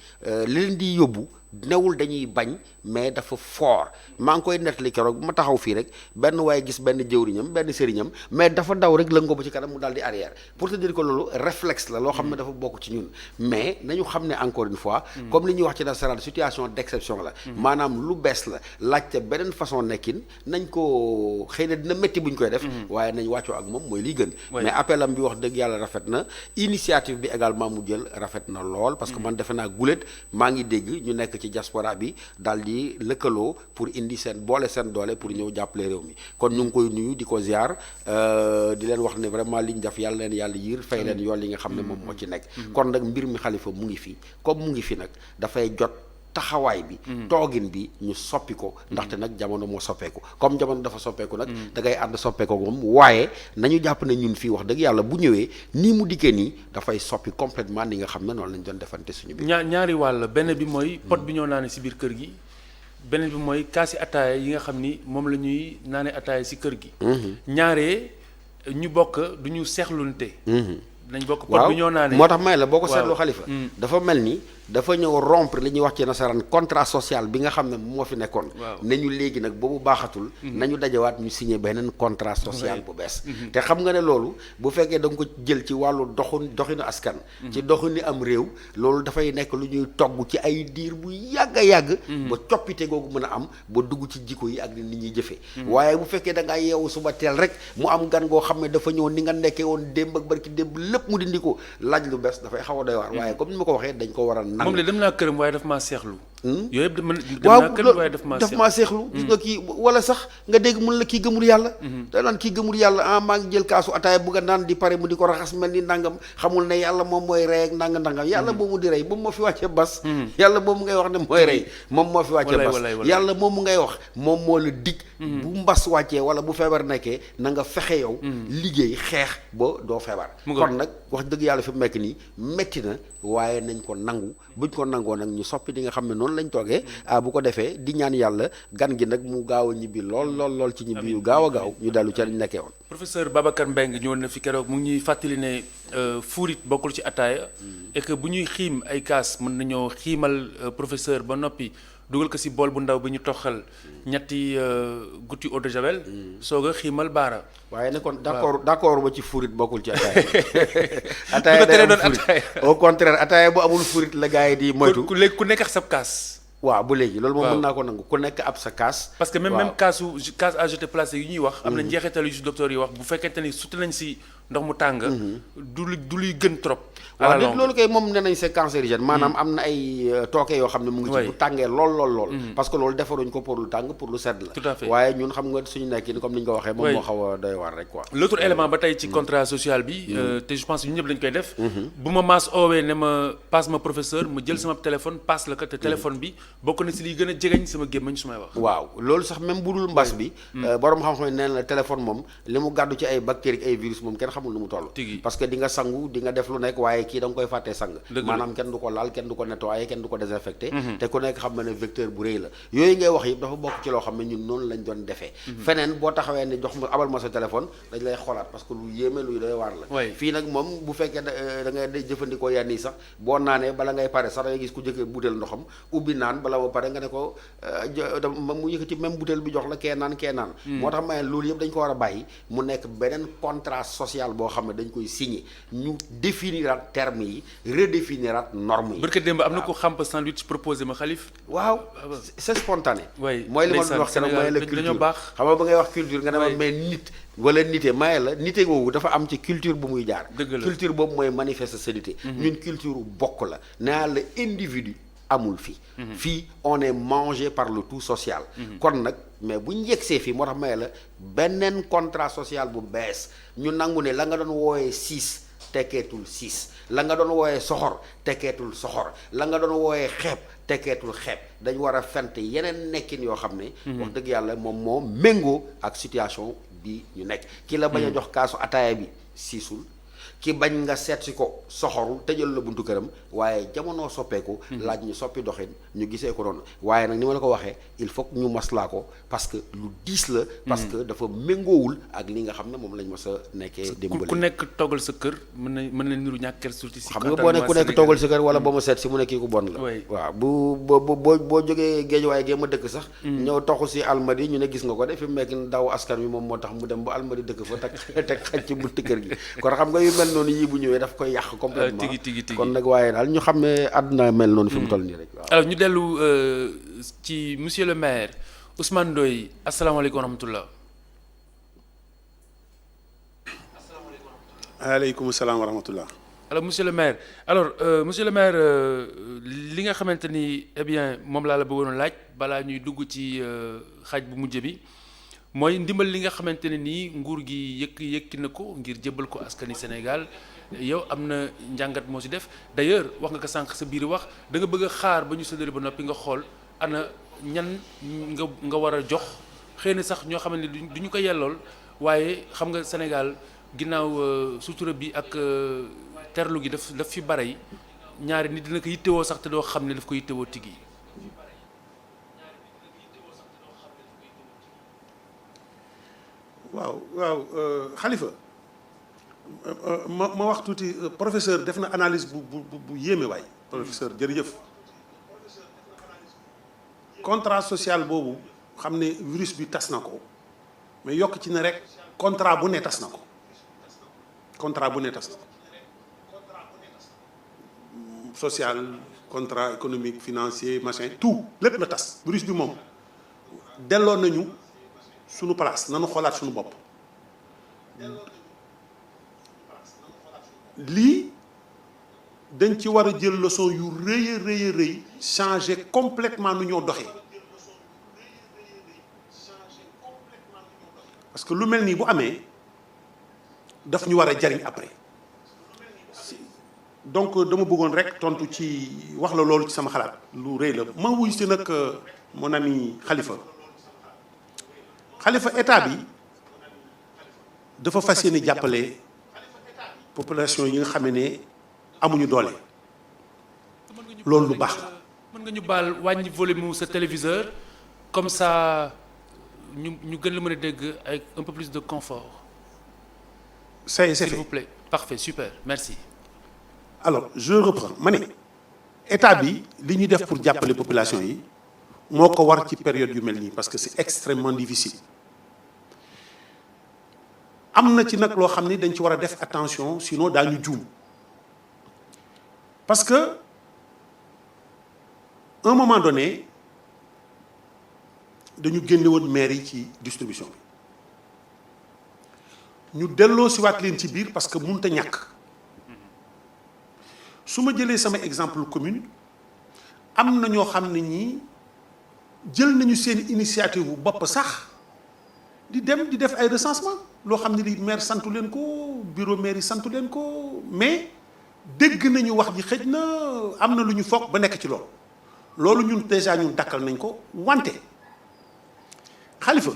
li leen di yóbbu newul dañuy bañ mais dafa fort maa ngi koy nettali keroog bu ma taxaw fii rek benn waaye gis benn jëwriñam benn sëriñam mais dafa daw rek lëngoo ba ci kanam mu daal di arrière pour te dire que loolu réflexe la loo xam ne dafa bokk ci ñun mais nañu xam ne encore une fois comme li ñuy wax ci nasaraan situation d'exception la maanaam lu bees la laajte beneen façon nekkin nañ ko xëy na dina métti bu ñu koy def waaye nañ wàccoo ak moom mooy liy gën mais appel am bi wax dëgg yàlla rafet na initiative bi également mu jël rafet na lool parce que man defe naa guléet maa ngi dégg ñu nekk ci diaspora bi daal di lëkkaloo pour indi seen boole seen doole pour ñëw jàppale réew mi kon ñu ngi koy nuyu di ko ziar di leen wax ne vraiment liñ def yàlla leen yàlla yiir fay leen yoon li nga xam ne moom moo ci nekk kon nag mbir mi xalifa mu ngi fi comme mu ngi fi nag dafay jot taxawaay bi toogin bi ñu soppi ko ndaxte nag jamono moo soppeeku comme jamono dafa soppeeku nag da ngay ànd soppeeku moom waaye nañu jàpp ne ñun fii wax dëgg yàlla bu ñëwee nii mu dikkee nii dafay soppi complètement ni nga xam ne noonu lañ doon defante suñu biir ñaari wàll benn bi mooy pot bi ñoo naane si biir kër gi beneen bi mooy kaasi ataaya yi nga xam ni moom la ñuy naane ataaya si kër gi ñaaree ñu bokk du ñu seexlunte nañ bokk pot bi ñoo naane moo tax may la boo ko seetloo xalifa dafa mel ni dafa ñëw rompre li ñuy wax ci nasaraan contrat social bi nga xam ne moo fi nekkoon nañu léegi nag boobu baaxatul nañu dajawaat ñu signé beneen contrat social bu bees te xam nga ne loolu bu fekkee da nga ko jël ci wàllu doxinu askan ci doxinu am réew loolu dafay nekk lu ñuy togg ci ay diir bu yàgg a yàgg ba coppite googu mën a am ba dugg ci jikko yi ak ni nit ñuy jëfee waaye bu fekkee da ngaa yeewu suba teel rek mu am gan goo xam ne dafa ñëw ni nga nekkee woon démb ak barki démb lépp mu dindi ko laaj lu bees dafay xaw a doy waar waaye comme ni ma ko waxee dañ ko war a moom la dem naa këram waaye daf maa seexlu yooyu yëpp dem naa këram waaye daf maa seexlu gis nga kii wala sax nga dégg mun la kii gëmul yàlla da naan kii gëmul yàlla maa ngi jël kaasu ataaya bugg a naan di pare mu di ko raxas mel ni nangam xamul ne yàlla moom mooy rey ak nangam yàlla boobu di rey moom moo fi wàcce bas yàlla boobu ngay wax ne mooy rey moom moo fi wàcce bas yàlla moomu ngay wax moom moo la dig bu mbas wàccee wala bu feebar nekkee na nga fexe yow liggéey xeex ba doo feebar kon nag wax dëgg yàlla fi mu nekk nii métti na waaye nañ ko nangu buñ ko nangoo nag ñu soppi di nga xam ne noonu lañ toogee bu ko defee di ñaan yàlla gan gi nag mu gaaw a ñibbi lool ci ñibbi yu gaaw a gaaw ñu dellu ca lañ nekkee woon professeur Babacar Mbengue ñëwoon na fi keroog mu ngi ñuy fàttali ne fuurit bokkul ci ataaya et que bu ñuy xiim ay kaas mën nañoo xiimal professeur ba noppi dugal ko si bool bu ndaw bi ñu toxal ñetti goutti eau de javel soog a xiimal baara waaye ne kon d'accord ba ci furit bokkul ci ataaya ataaya day am furit au contraire ataaya bu amul furit la gars yi di moytu léegi ku nekk ak sab kaas waaw bu léegi loolu moom mën naa ko nangu ku nekk ab sa kaas parce que même kaas à jeter plastique yi ñuy wax am na njeexital yu si docteur yi wax bu fekkente ni suti nañ si ndox mu tàng. du luy gën trop. waaw léegi loolu kay moom nee nañ c'est cancérigène maanaam am na ay tooke yoo xam ne mu ngi ci bu tàngee lool parce que loolu defaruñ ko pour lu tàng pour lu sedd la. tout à fait waaye ñun xam nga suñu nekkin comme ni ñu ko waxee moom moo xaw a doy waar rek quoi. l'autre élément ba tey ci contrat social bi te je pense que ñun ñëpp dañ koy def bu ma maas oowee ne ma passe ma professeur ma jël sama téléphone passe la ko te téléphone bi bokk na si liy gën a jegeñ sama gémmañ su may wax. waaw loolu sax même bu dul mbas bi borom xam-xam ne neen la téléphone moom li mu gàddu ci ay bactéries ay virus moom kenn xamul nu mu toll parce que di nga sangu di nga def lu nekk waaye kii da nga koy fàttee sang maanaam kenn du ko laal kenn du ko nettoyer kenn du ko désinfecté te ku nekk xam ne vecteur bu rëy la yooyu ngay wax yëpp dafa bokk ci loo xam ne ñun noonu lañ doon defee feneen boo taxawee ne jox ma abal ma sa téléphone dañ lay xoolaat parce que lu yéeme luy doy waar la fii nag moom bu fekkee da ngay jëfandikoo yenn yi sax boo naanee bala ngay pare sax da ngay gis ku jëkkee butéel ndoxam ubbi naan bala ba pare nga ne ko mu yëkkati même butéel bi jox la kee naan moo tax ma loolu yëpp dañ ko war a bàyyi mu nekk beneen contrat social boo xam ne dañ koy signé ñu définiraat termes yi redéfiniraat normes yi. barke démb am na ko xamp sandwich proposé ma xalif. waaw c'est spontané. mooy li ma doon wax keroog maye la culture dañoo baax. xam nga ba ngay wax culture nga ne ma mais nit wala nite maye la nite googu dafa am ci culture bu muy jaar. culture boobu mooy manifestation. ñun culture bokk la naa la individu amul fii. fii on est mangé par le tout social. kon nag mais bu ñu yegsee fii moo tax maye la beneen contrat social bu bees ñu nangu ne la nga doon wooyee 6. tekkeetul 6 la nga doon wooyee soxor tekkeetul soxor la nga doon wooyee xeeb tekkeetul xeeb dañ war a fent yeneen nekkin yoo xam ne wax dëgg yàlla moom moo méngoo ak situation bi ñu nekk ki la bañ a jox kaasu ataaya bi siisul ki bañ nga seet si ko soxorul tëjal la buntu këram waaye jamono soppeeku laaj ñu soppi doxin ñu gisee ko noonu waaye nag ni ma la ko waxee il faut que ñu maslaa ko parce que lu diis la parce que dafa méngoowul ak li nga xam ne moom lañ ma sa nekkee démbale ku nekk toggal sa kër mën na niru ñàkk ker surtout si xam nga boo ne ku nekk toggal sa kër wala ba ma seet si mu ne kii ku bon la waaw boo jógee géej waaye gee ma dëkk sax ñëw toxu si almadi ñu ne gis nga ko de fi mu nekk daw askan wi moom moo tax mu dem ba almadi dëkk fa teg xaj ci buntu kër gi kon xam nga yu mel noonu yii bu ñëwee daf koy yàq complètement tigi kon nag waaye daal ñu xam ne àdduna mel noonu fi mu toll nii rek waaw. alors ñu dellu ci monsieur le maire Ousmane Ndoye asalaamaaleykum wa rahmatullah. aleykum salaam wa rahmatullah. alors monsieur le maire li nga xamante ni eh bien moom laa la bëggoon laaj balaa ñuy dugg ci xaaj bu mujj bi mooy ndimbal li nga xamante ne nii nguur gi yëkki na ko ngir jébbal ko askani Sénégal yow am na njàngat moo si def d'ailleurs wax nga ko sànq sa biir wax da nga bëgg a xaar ba ñu séddale ba noppi nga xool ana ñan nga war a jox xëy na sax ñoo xam ne du ñu ko yellool waaye xam nga Sénégal ginnaaw sutura bi ak terlu gi daf fi bare ñaari nit dina ko yittewoo sax te doo xam ne daf ko yittewoo tigi. waaw Khalifa ma wax tuuti professeur def na analyse bu yéeme waay professeur jërëjëf contrat social boobu xam ne virus bi tas na ko mais yokk ci ne rek contrat bu ne tas na ko social contrat économique financier machin tout lépp la tas virus bi moom delloo nañu suñu place nanu xoolaat suñu bopp lii dañ ci war a jël leçon yu rëy a rëy changer complètement nu ñoo doxee parce que lu mel nii bu amee daf ñu war a jariñ après donc dama bëggoon rek tontu ci wax la loolu ci sama xalaat lu rëy la ma wuy si nag mon ami Khalifa état bi dafa fas yéene jàppale population yi nga xam ne amuñu doole loolu lu baax la. mën nga ñu baal wàññi volume mu sa téléviseur comme ça ñu gën la mën a dégg avec un peu plus de confort. c'est s'il vous plaît parfait super merci. alors je reprends ma ne état bi li ñuy def pour jàppale population yi moo ko war ci période yu mel nii parce que c'est extrêmement difficile. am na ci nag loo xam ni dañ ci war a def attention sinon daañu juum parce que un moment donné dañu génne woon maire yi ci distribution bi ñu delloo si waat leen ci biir parce que mënut a ñàkk su ma jëlee sama exemple commune am na ñoo xam ne ñii jël nañu seen initiative bu bopp sax di dem di def ay recensement loo xam ne li maire santu leen ko bureau maire yi santu leen ko mais dégg nañu wax ji xëj na am na lu ñu foog ba nekk ci loolu ñun déjà ñun dakkal nañ ko wante Khalifa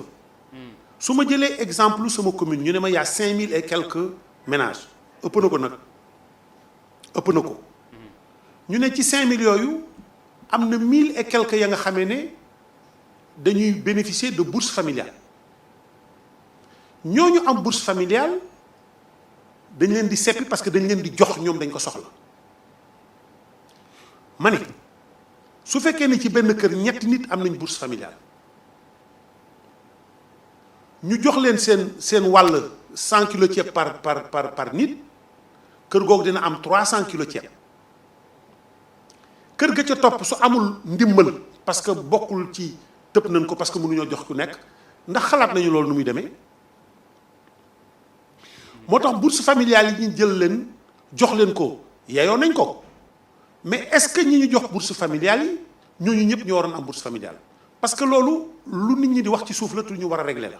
su ma jëlee exemple sama commune ñu ne ma y a 5000 et quelques ménages ëpp na ko nag ëpp na ko ñu ne ci 5000 yooyu am na 1000 et quelques ya nga xamee ne dañuy bénéficier de bourse familiale ñooñu am bourse familiale dañ leen di seppi parce que dañ leen di jox ñoom dañ ko soxla ma ne su fekkee ne ci benn kër ñetti nit am nañ bourse familiale ñu jox leen seen wàll 100 kilos ceeb par nit kër googu dina am 300 kilos ceeb kër ga ca topp su amul ndimbal parce que bokkul ci tëb nañ ko parce que mënuñoo jox ku nekk ndax xalaat nañu loolu nu muy demee moo tax bourse familiale yi ñu jël leen jox leen ko yeyoo nañ ko mais est-ce que ñi ñu jox bourse familiale yi ñooñu ñëpp ñoo waroon am bourse familiale parce que loolu lu nit ñi di wax ci suuf la tu ñu war a régler la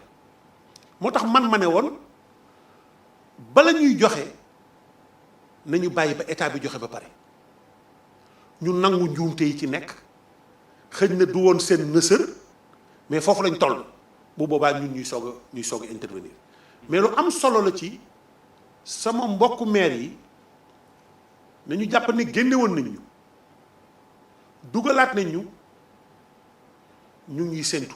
moo tax man ma ne woon bala ñuy joxe nañu bàyyi ba état bi joxe ba pare ñu nangu njuumte yi ci nekk xëj na du woon seen nësër mais foofu lañ toll bu boobaa ñun ñuy soog a intervenir mais lu am solo la ci sama mbokku maire yi nañu jàpp ne génne woon nañ ñu dugalaat nañ ñu ngi séntu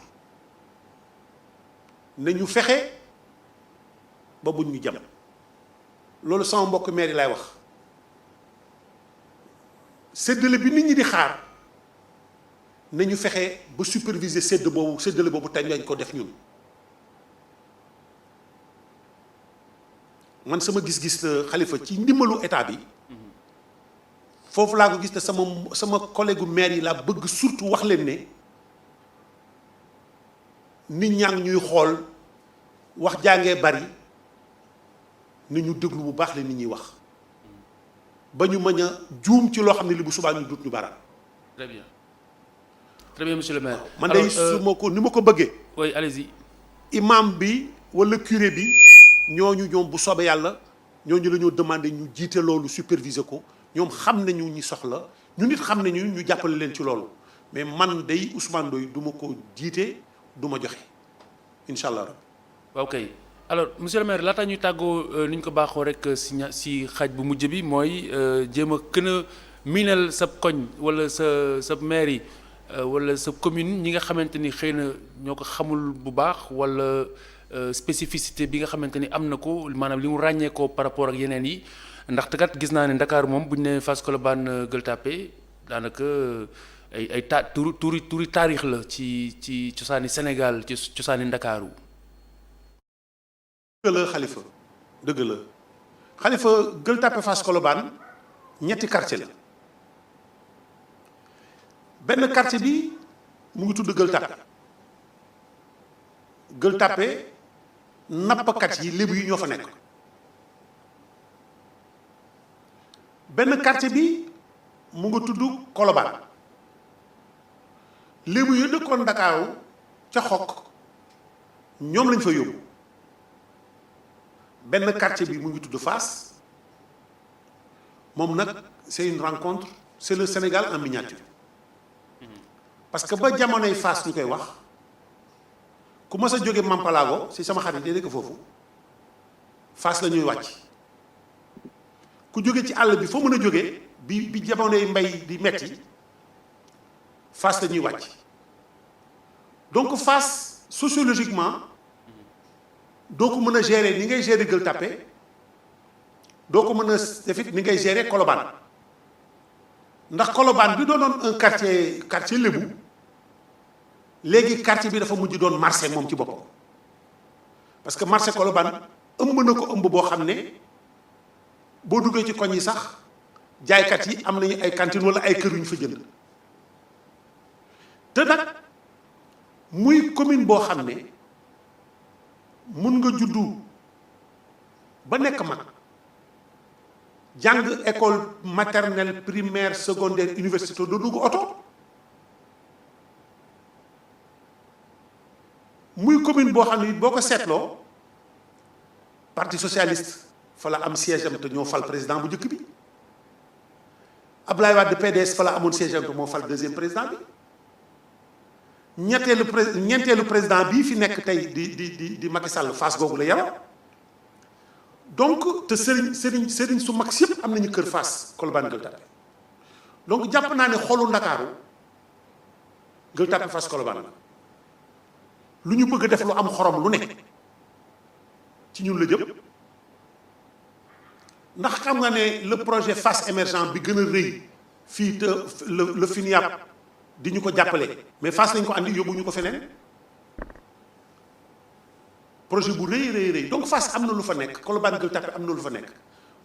nañu fexe ba buñ ñu jam loolu sama mbokku maire yi laay wax séddale bi nit ñi di xaar nañu fexe ba superviser séddale boobu tey lañ ko def ñun man sama gis-gis la Khalifa ci ndimbalu état bi foofu laa ko gis te sama collègue maire yi laa bëgg surtout wax leen ne nit ñaa ngi ñuy xool wax jàngee bari ni ñu déglu bu baax la nit ñuy wax ba ñu mën a juum ci loo xam ne li bu subaa ñu dut ñu baral. très bien monsieur le maire. man de su ma ko ni ma ko bëggee. oui allez-y. imam bi wala curé bi ñooñu ñoom bu soobee yàlla ñooñu la ñoo demandé ñu jiite loolu superviser ko ñoom xam nañu ñi soxla ñu nit xam nañu ñu jàppale leen ci loolu mais man day Ousmane Ndoye du ma ko jiite du ma joxe incha allah. waaw kay alors monsieur le maire laataa ñuy tàggoo ni ñu ko baaxoo rek si xaaj bu mujj bi mooy jéem a gën a miinal sa koñ wala sa maire yi wala sa commune ñi nga xamante ni xëy na ñoo ko xamul bu baax wala spécificité bi nga xamante ni am na ko maanaam li mu ràññee ko par rapport ak yeneen yi ndaxte kat gis naa ne Dakar moom bu ñu nee Fass Colobane Gueule Tapée daanaka ay turi taarix la ci cosaani Sénégal ci cosaani Ndakaaru. dëgg la Khalifa dëgg la Khalifa Gueule Tapée Fass Colobane ñetti quartier la benn quartier bi mu ngi tudd Gueule Tapée Gueule Tapée nappkat yi lébu yi ñoo fa nekk benn quartier bi mu nga tudd Colobane lébu yi dëkkoon Ndakaaru ca xokk ñoom lañ fa yóbbu benn quartier bi mu ngi tudd Fass moom nag c'est une rencontre c'est le Sénégal en miniature parce que ba jamonoy Fass ñu koy wax ku mas a jóge Mampalago si sama xarit yi nekk foofu Fass la ñuy wàcc ku jóge ci àll bi foo mën a jóge bi jamonoy mbay di metti Fass la ñuy wàcc donc Fass sociologiquement doo ko mën a gérer ni ngay gérer Gueule Tapée doo ko mën a defit ni ngay gérer Colobane ndax Colobane bi doonoon un quartier lébu léegi quartier bi dafa mujj doon marché moom ci boppam parce que marché Colobane ëmb na ko ëmb boo xam ne boo duggee ci koñ yi sax jaaykat yi am nañu ay cantine wala ay kër yu ñu fa jënd te nag muy commune boo xam ne mun nga juddu ba nekk mag jàng école maternelle primaire secondaire université doo dugg oto. muy commune boo xam ne boo ko seetloo parti socialiste fa la am siège am te ñoo fal président bu njëkk bi Abdoulaye Wade PDS fa la amoon siège am te moo fal deuxième président bi ñeenteelu président bii fi nekk tey di Macky Sall Fass googu la yaroo donc te sëriñ su mag yëpp am nañu kër Fass Colobane Gueule Tapée donc jàpp naa ne xolu Ndakaaru Gueule Tapée Fass Colobane la lu ñu bëgg a def lu am xorom lu ne ci ñun la jëm ndax xam nga ne le projet Fass émergent bi gën a rëy fii te le FINIAP di ñu ko jàppale mais Fass lañ ko andi yóbbu ñu ko feneen projet bu rëy donc Fass am na lu fa nekk Colobane Gueule Tapée am na lu fa nekk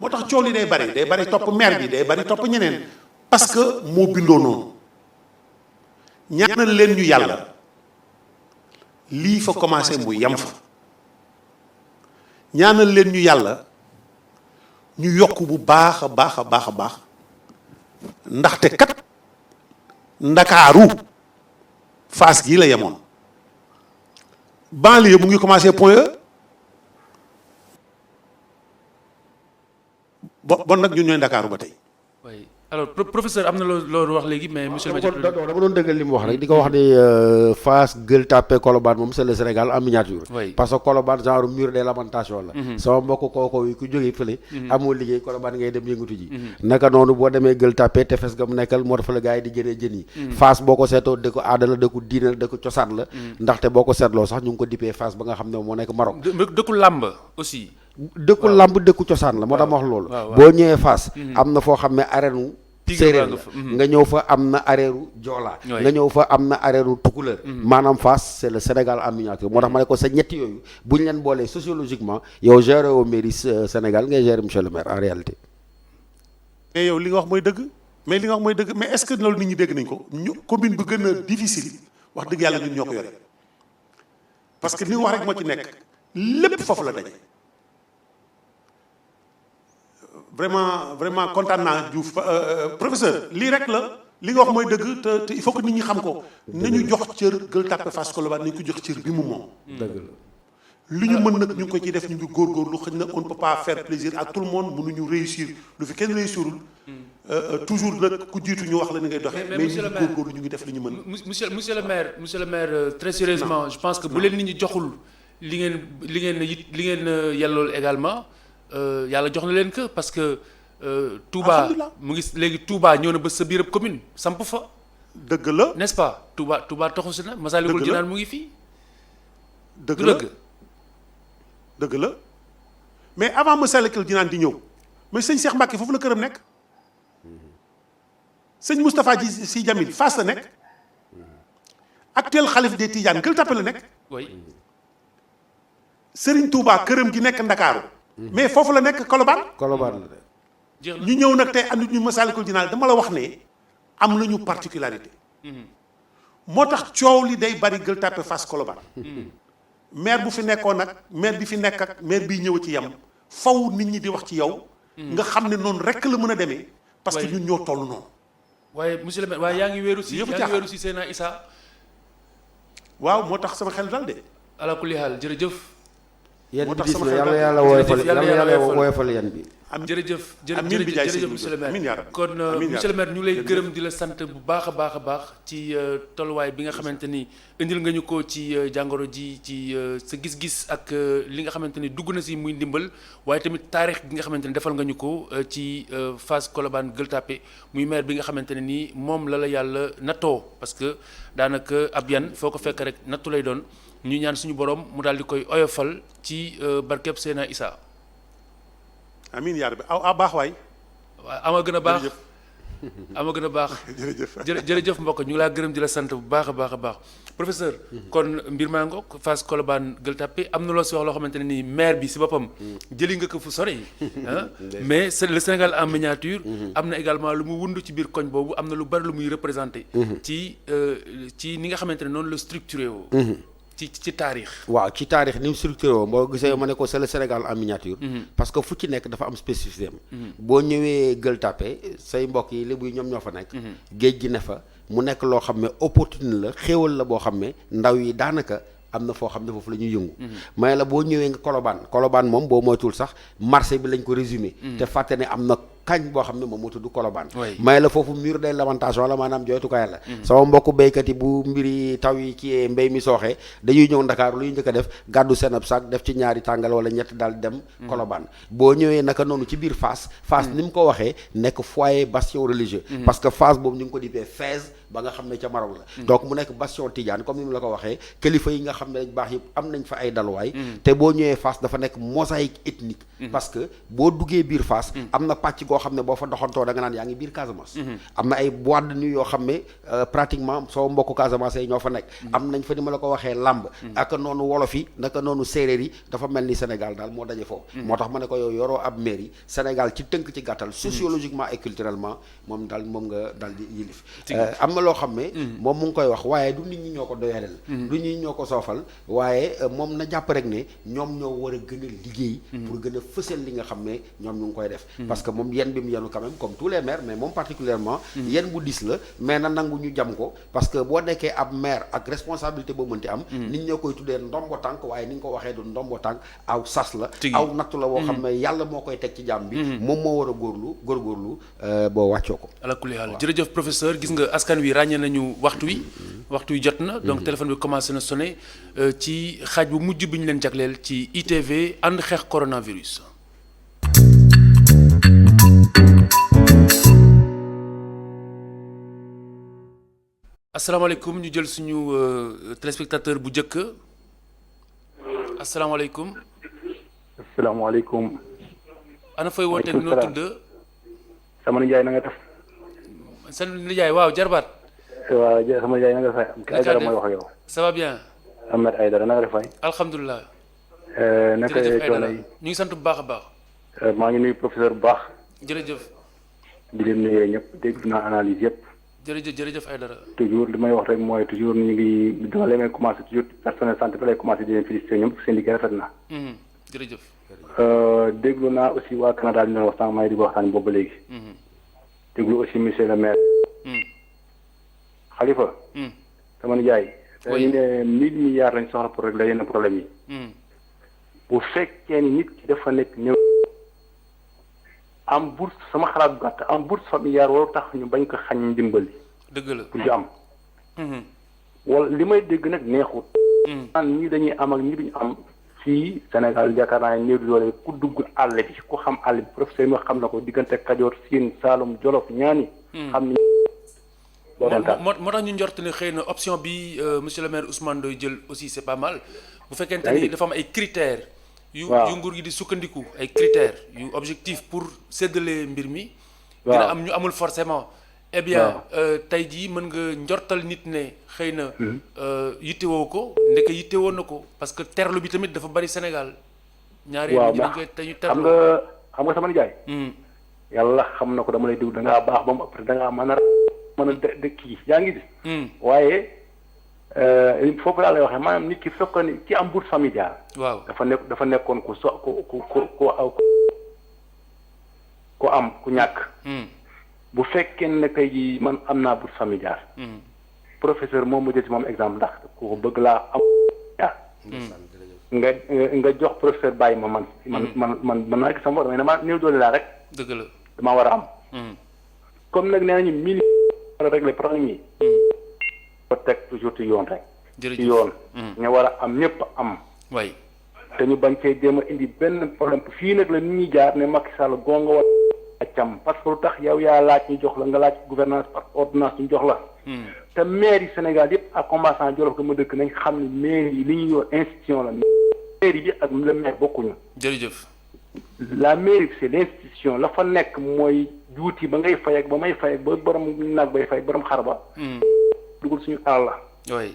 moo tax coow li day bari topp maire bi day bari topp ñeneen parce que moo bindoo noonu ñaanal leen ñu yàlla lii fa commencé mu yem fa ñaanal leen ñu yàlla ñu yokk bu baax a baax ndaxte kat Ndakaaru Fass gii la yemoon banlieue mu ngi commencé point E bon nag ñun ñooy Ndakaaru ba tey. oui alors professeur am na loolu wax léegi mais monsieur le maître. dama doon dëggal li mu wax rek di ko wax ni Fass Gueule Tapée Colobane moom c'est le Sénégal en miniature. oui parce que Colobane genre mur des lamentations la. sama mbokk kooko yi ku jógee fële. amoo liggéey Colobane ngay dem yëngatu ji. naka noonu boo demee Gueule Tapée tefes ga mu nekkal moo tax fa la gars yi di jënee jën yi. Fass boo ko seetoo dëkku aada la dëkku diine la dëkku cosaan la. ndaxte boo ko seetloo sax ñu ngi ko dippee Fass ba nga xam ne moo nekk Maroc. dëkku làmb aussi. dëkku làmb dëkku cosaan la moo tax ma wax loolu. boo ñëwee Fass am na foo xam ne arène séeréer la nga ñëw fa am na areeru Joola nga ñëw fa am na areeru Tukulër maanaam Fass c'est le Sénégal en miniature moo tax ma ne ko sa ñetti yooyu bu ñu leen boolee sociologiquement yow géré au mairie Sénégal ngay géré monsieur le maire en réalité. mais yow li nga wax mooy dëgg mais est-ce que loolu nit ñi dégg nañ ko ñu commune bu gën a difficile wax dëgg yàlla ñun ñoo ko yore parce que li nga wax rek moo ci nekk lépp foofu la daje. vraiment kontaan naa Diouf professeur lii rek la li nga wax mooy dëgg te il faut que nit ñi xam ko nañu jox cër Gueule Tapée Fass Colobane nañu ko jox cër bi mu moom. dëgg la li ñu mën nag ñu ngi ko ciy def ñu ngi góorgóorlu xëy na on ne peut pas faire plaisir à tout le monde mënuñu réussir lu fi kenn réussirul toujours nag ku jiitu ñu wax la ni ngay doxee. mais ñu ngi góorgóorlu ñu ngi def li ñu mën. monsieur le maire très sérieusement je pense que bu leen nit ñi joxul li ngeen yellool également. yàlla jox na leen que parce que Touba mu ngi léegi Touba ñëw na ba sa biir commune samp fa. dëgg la n'est-ce pas Touba toxu si na. Massalikul Jinaan mu ngi fii. dëgg la mais avant Massalikul Jinaan di ñëw mais sëñ Cheikh Mbacke foofu la këram nekk sëñ Moustapha Sy Djamil Fass la nekk actuel xalif des Tidianes Gueule Tapée la nekk. oui Serigne Touba këram gi nekk Ndakaaru. mais foofu la nekk Colobane la ñu ñëw nag tey andi ñu Massalikul Jinaan dama la wax ne am nañu particularité moo tax coow li day bari Gueule Tapée Fass Colobane maire bu fi nekkoon nag maire bi fi nekk ak maire biy ñëw ci yam faw nit ñi di wax ci yow nga xam ne noonu rek la mën a demee parce que ñun ñoo toll noonu waaye monsieur le maire waaye yaa ngi wéeru si Seyna Issa waaw moo tax sama xel dal de ala kulli haal jërëjëf moo tax sama xel yàlla woyofal yan bi jërëjëf monsieur le maire kon monsieur le maire ñu lay gërëm di la sant bu baax a baax ci tolluwaay bi nga xamante ni indil nga ñu ko ci jàngoro ji ci sa gis-gis ak li nga xamante ni dugg na si muy ndimbal waaye tamit taarix bi nga xamante ni defal nga ñu ko ci Fass Colobane Gueule Tapée muy maire bi nga xamante ne nii moom la yàlla nattoo parce que daanaka ab yan foo ko fekk rek nattu lay doon ñu ñaan suñu borom mu daal di koy oyofal ci barkeb Seyna Issa. amiin yaa rabbi baax waay. waaw ama gën a baax jërëjëf mbokk ñu ngi laa gërëm di la sant bu baax a baax professeur. kon mbir maa ngoog Fass Colobane Gueule Tapée am na loo si wax loo xamante ne nii maire bi si boppam. jëli nga ko fu sore mais c'est le Sénégal en miniature. am na également lu mu wund ci biir koñ boobu am na lu bari lu muy représenté. ci ni nga xamante ne noonu la structuré woo. ci taarix. waaw ci taarix ni mu structuré woo boo gisee ma ne ko c'est le Sénégal en miniature. parce que fu ci nekk dafa am spécificité am. boo ñëwee Gueule Tapée say mbokk yi lébu yi ñoom ñoo fa nekk. géej gi ne fa mu nekk loo xam ne opportunité la xéewal la boo xam ne ndaw yi daanaka am na foo xam ne foofu la ñuy yëngu. mais la boo ñëwee nga Colobane moom boo moytul sax marché bi lañ ko résumé. te fàtte ne am na kañ boo xam ne moom moo tudd Colobane. may la foofu mur des lamentations la maanaam jooytukaay la. sama mbokku béykat yi bu mbiri taw yi ci mbéy mi sooxee dañuy ñëw Ndakaaru lu ñu njëkk a def gàddu seen ab sac def ci ñaari tàngal wala ñett daal dem Colobane boo ñëwee naka noonu ci biir Fass ni mu ko waxee nekk foyer bastion religieux parce que Fass boobu ñu ngi ko dippee Fès ba nga xam ne ca Maroc la donc mu nekk bastion Tidiane comme ni mu la ko waxee kilifa yi nga xam ne dañ baax yëpp am nañ fa ay daluwaay te boo ñëwee Fass dafa nekk mosaïque ethnique parce que boo duggee biir Fass am na pàcc goo xam ne boo fa doxantoo da nga naan yaa ngi biir Casamance am na ay boîte de nuit yoo xam ne pratiquement soo mbokku Casamance yi ñoo fa nekk am nañ fa ni ma la ko waxee làmb ak noonu wolof yi naka noonu séeréer yi dafa mel ni Sénégal daal moo daje foofu moo tax ma ne ko yow yoroo ab mairie Sénégal ci tënk ci gàttal sociologiquement et culturellement moom nga daal di yilif am na loo xam ne moom mu ngi koy wax waaye du nit ñi ñoo ko doyadel du nit ñi ñoo ko soofal waaye moom na jàpp rek ne ñoom ñoo war a gën a liggéey pour gën a fësal li nga xam ne ñoom ñu ngi koy def parce que moom yenn bi mu yenu quand même comme tous les maires mais moom particulièrement yenn bu dis la mais na nangu ñu jam ko parce que boo nekkee ab maire ak responsabilité boo mënti am nit ñoo koy tuddee ndombo tànk waaye ni nga ko waxee du ndombo tànk aw sas la aw nattu la boo xam ne yàlla moo koy teg ci jàmm bi moom moo war a góorgóorlu boo wàccoo ko ala kulli haal jërëjëf professeur gis nga askan wi ràññee nañu waxtu wi jot na donc téléphone bi commencé na sonné ci xaaj bu mujj bi ñu leen jagleel ci ITV ànd xeex coronavirus. asalaamaaleykum ñu jël suñu téléspectateur bu njëkk asalaamaaleykum. asalaamaaleykum. ana fay woote noo tudd. sama nijaay na nga def. seen nijaay waaw jarbaat. waaw sama nijaay na nga fay. Aydara mooy wax ak yow. ça va bien. Ahmed Aydara na nga def fay. alhamdulilah. naka coono yi ñu ngi sant bu baax a baax. maa ngi nuyu professeur bu baax. jërëjëf. di leen nuyee ñëpp dégg naa analyse yëpp. jërëjëf Aydara. toujours li may wax rek mooy toujours ñu ngi dama leen commencé toujours personnel santé fa lay commencé di leen félicité ñoom seen liggéey rafet na. jërëjëf. déglu naa aussi waa Canada ñu doon waxtaan maa ngi di waxtaan boobu ba léegi. déglu aussi monsieur le maire. Khalifa. sama nijaay. ñu ne 1000 milliards lañ soxla pour régler yenn problème yi. bu fekkee ni nit ki dafa nekk ñëw. am bourse sama xalaat bu gàtt am bourse familiale waru tax ñu bañ ko xañ ndimbali. dëgg la pour ñu am. wala li may dégg nag neexut. naan ñii dañuy am ak ñii duñu am fii Sénégal yaakaar naa ne néew doole ku dugg àll bi ku xam àll bi professeur mi xam na ko diggante Kajoor Siin Saalum Jolof ñaani. xam ni. moo tax ñu njort ne xëy na option bi monsieur le maire Ousmane Ndoye jël aussi c'est pas mal. bu fekkente ni dafa am ay critères. yu nguur gi di sukkandiku ay critères yu objectif pour séddale mbir mi. dina am ñu amul forcément. eh bien tey jii mën nga njortal nit ne xëy na. yittewoo ko ndeke yittewoon na ko parce que terlu bi tamit dafa bari Sénégal. ñaari nit ñi dañ koy tey ñu terlu xam nga sama nijaay. yàlla xam na ko dama lay déglu da ngaa baax ba mu après da ngaa mën a de kii yaa ngi gis. waaye. foofu laa lay waxee maanaam nit ki fekkoon ni ki am bourse familiale. waaw dafa nekkoon ku am ku ñàkk. bu fekkee ne tey jii man am naa bourse familiale. professeur moom mu jël ci moom exemple ndax ku bëgg laa am. nga jox professeur bàyyi ma man naa gis sama bopp mais damaa néew doole laa rek. dëgg la damaa war a am. comme nag nee nañu mille war a régler problème yi. ko teg toujours ci yoon rek. ci yoon. ñu war a am ñëpp am. way te ñu bañ cee jéem a indi benn problème fii nag la nit ñi jaar ne Macky Sall gonga war a cam parce que lu tax yow yaa laaj ñu jox la nga laaj gouvernance par ordonnance ñu jox la. te maire yi Sénégal yëpp ak combattant Jolof ga ma dëkk nañ xam ne maire yi li ñuy yor institution la maire bi ak le maire bokkuñu. jërëjëf. la mairie c'est l'institution la fa nekk mooy juuti ba ngay fay ak ba may fay ak ba borom nag bay fay borom xar ba. dugul suñu àll la. oui.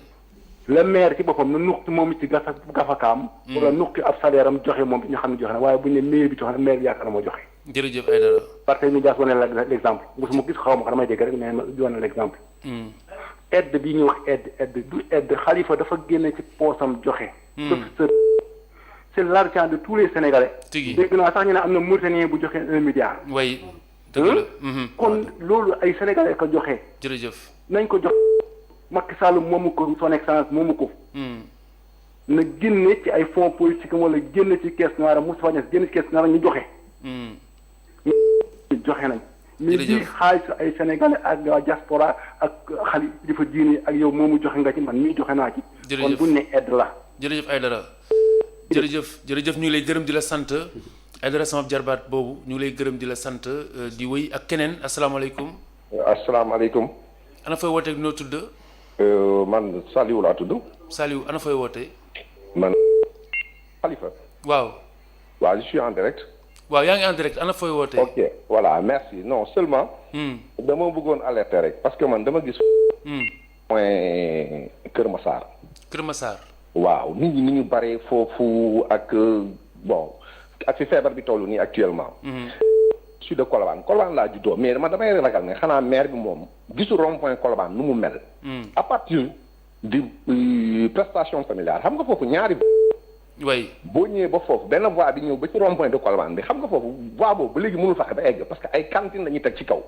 le maire ci boppam na nuqti moom it ci gafakaam. wala nuqti ab salaire am joxe moom ñu xam ne joxe na waaye bu ñu ne maire bi joxe na maire bi yaakaar na moo joxe. jërëjëf Aïdara. parce que ñu jaas wane la l'exemple mosuma gis xaw ma ko damay dégg rek mais wane l'exemple. aide bi ñuy wax aide du aide Khalifa dafa génne ci poosam joxe. c'est l'argent de tous les Sénégalais. dégg naa sax ñu ne am na Mauritanien bu joxe 1 milliard. way dëgg la. kon loolu ay Sénégalais ko joxe. jërëjëf. nañ ko jox Macky Sall moomu ko son excellence moomu ko. na génne ci ay fonds politiques wala génne ci caisse noire Moustapha Niasse génne ci caisse noire ñu joxe. joxe nañ. mais bii xaalis ay sénégalais ak diaspora ak xali di fa diine ak yow moomu joxe nga ci man mii joxe naa ci. kon buñ ne aide la. jërëjëf Aïdara jërëjëf ñu ngi lay gërëm di la sant Aïdara sama jarbaat boobu ñu ngi lay gërëm di la sant di wéy ak keneen asalaamaaleykum. asalaamaaleykum. ana fooy wootee noo tudd. man Saliou laa tudd. Saliou ana fooy wootee. man Khalifa. waaw. waaw je suis en direct. waaw yaa ngi en direct ana fooy wootee. ok voilà merci non seulement. dama bëggoon alerter rek parce que man dama gis. point Kër Massar. Kër Massar. waaw nit ñi ni ñu bare foofu ak bon ak fi feebar bi toll nii actuellement. je suis de Colobane laa juddoo mais damay ragal ne xanaa maire bi moom gisu rond-point Colobane nu mu mel. à partir di prestation familiale xam nga foofu ñaari. way boo ñëwee ba foofu benn voie bi ñëw ba ci rond-point de Colobane bi xam nga foofu voie boobu ba léegi mënul fexe ba egg parce que ay cantines la ñuy teg ci kaw.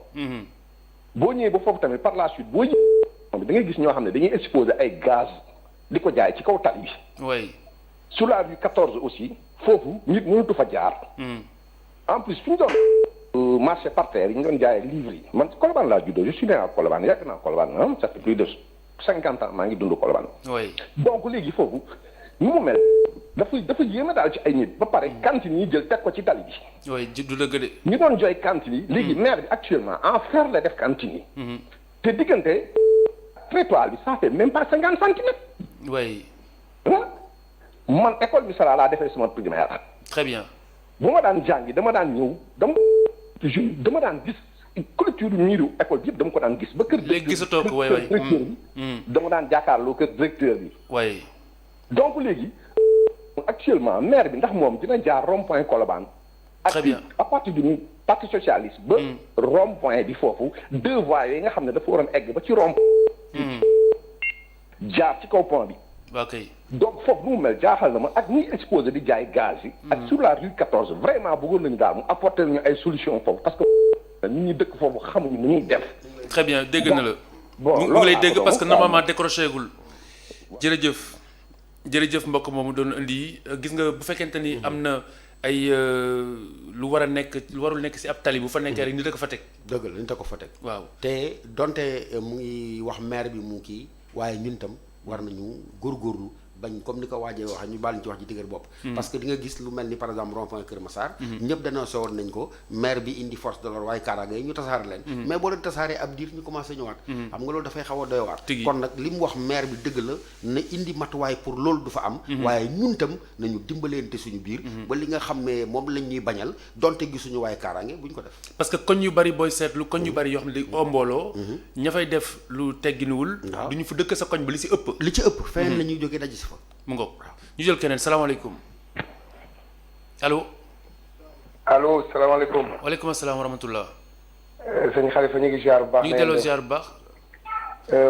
boo ñëwee ba foofu tamit par la suite boo ñëwee da ngay gis ñoo xam ne dañuy exposer ay gaz di ko jaay ci kaw tali bi. way sur la rue 14 aussi foofu nit mënutu fa jaar. en plus fi ñu doon marché par terre yi ñu doon jaayee livre yi man Colobane laa juddoo je suis né à Colobane yàgg naa Colobane ah ça fait plus de 50 ans maa ngi dund Colobane. way donc léegi foofu ni mu mel dafa yéeme daal ci ay nit ba pare cantine yi jël teg ko ci tali bi. way du dëgg de. ñu doon jooy cantine yi. léegi maire bi actuellement en fer la def cantine yi. te diggante trottoir bi ça fait même pas 50 centimètres. way man école bi Sala laa defee sama primaire. très bien. bu ma daan jàngi dama daan ñëw dama daan gis clôture miiru école bi yëpp dama ko daan gis. ba kër léegi gisatoo ko way directeur bi dama daan jàkkaarloo kër directeur bi. way donc léegi actuellement maire bi ndax moom dina jaar rond-point Colobane. très bien à partir du parti socialiste. ba rond-point bi foofu 2 voies yi nga xam ne dafa waroon egg ba ci rond. jaar ci kaw pont bi. waaw kay. donc foofu nu mu mel jaaxal na ma ak ñuy exposé di jaay gaz yi. ak sur la rue 14 vraiment bëggoon nañu daal mu apporter ñu ay solution foofu parce que nit ñi dëkk foofu xamuñu nu ñuy def. très bien dégg na la. bon mu ngi lay dégg parce que normalement décroché gul. jërëjëf mbokk moomu doon indi gis nga bu fekkente ni am na ay lu war a nekk lu warul nekk ci ab tali bu fa nekkee rek ni da ko fa teg. dëgg la ni da ko fa teg. waaw te donte mu ngi wax maire bi mu kii waaye ñun tam war nañu góorgóorlu bañ comme ni ko waajee waxee ñu baal ñu ci wax ji dëgër bopp. parce que di nga gis lu mel ni par exemple rond-point Kër Massar. ñëpp dénoncé woon nañ ko maire bi indi force de l'ordre waaye kaaraange yi ñu tasaare leen. mais boo leen tasaaree ab diir ñu commencé ñëwaat. xam nga loolu dafay xaw a doy waar. kon nag li mu wax maire bi dëgg la na indi matuwaay pour loolu du fa am. waaye ñun tam nañu dimbaleente suñu biir. ba li nga xam ne moom lañ ñuy bañal donte gisuñu waaye kaaraange buñ ko def. parce que koñ yu bari booy seetlu koñ yu bari yoo xam ne day mbooloo. ña fay def lu tegginuwul. waaw du ñu fa dëkk sa koñ ba li ci ëpp. li ci ëpp feneen la ñuy jógee daje si fa. mu ngoog ñu jël keneen salaamaaleykum allo. allo salaamaaleykum. waaleykum salaam wa rahmatullah. sëñ Khalifa ñu ngi ziar bu baax. ñu ngi delloo ziar bu baax.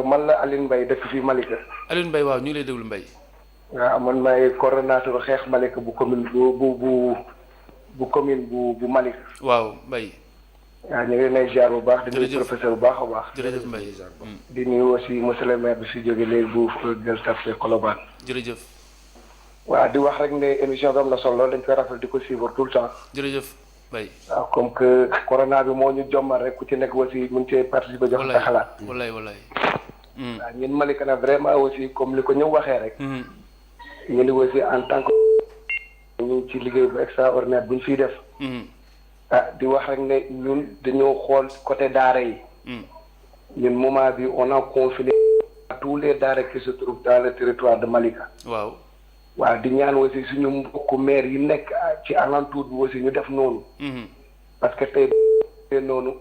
man la Aline Mbaye dëkk fii Malika. Aline Mbaye waaw ñu ngi lay déglu Mbaye. waaw man maay coordonnateur xeex Malika bu commune bu commune bu Malika. waaw Mbaye. waaw ñu ngi lay ziar bu baax. di nuyu jërëjëf professeur bu baax a baax. jërëjëf Mbaye. di nuyu aussi monsieur le maire bi fi jóge léegi bu Gueule Tapée Colobane. jërëjëf. waaw di wax rek ne émission bi am na solo dañ koy rafetlu di ko suivre tout le temps. jërëjëf Mbaye. waaw comme que corona bi moo ñu jommal rek ku ci nekk aussi mun cee participer jox sa xalaat. wallaay wallaay. waaw ñun Malika nag vraiment aussi comme li ko ñëw waxee rek. ñu ngi aussi en tant que ñu ngi ci liggéey bu extraordinaire bu ñu fiy def. di wax rek ne ñun dañoo xool côté daara yi. ñun moment bi on a confiné tous les daara qui se trouvent dans le territoire de Malika. waaw. waaw di ñaan aussi suñu mbokku maire yi nekk ci alentour bi aussi ñu def noonu. parce que tey noonu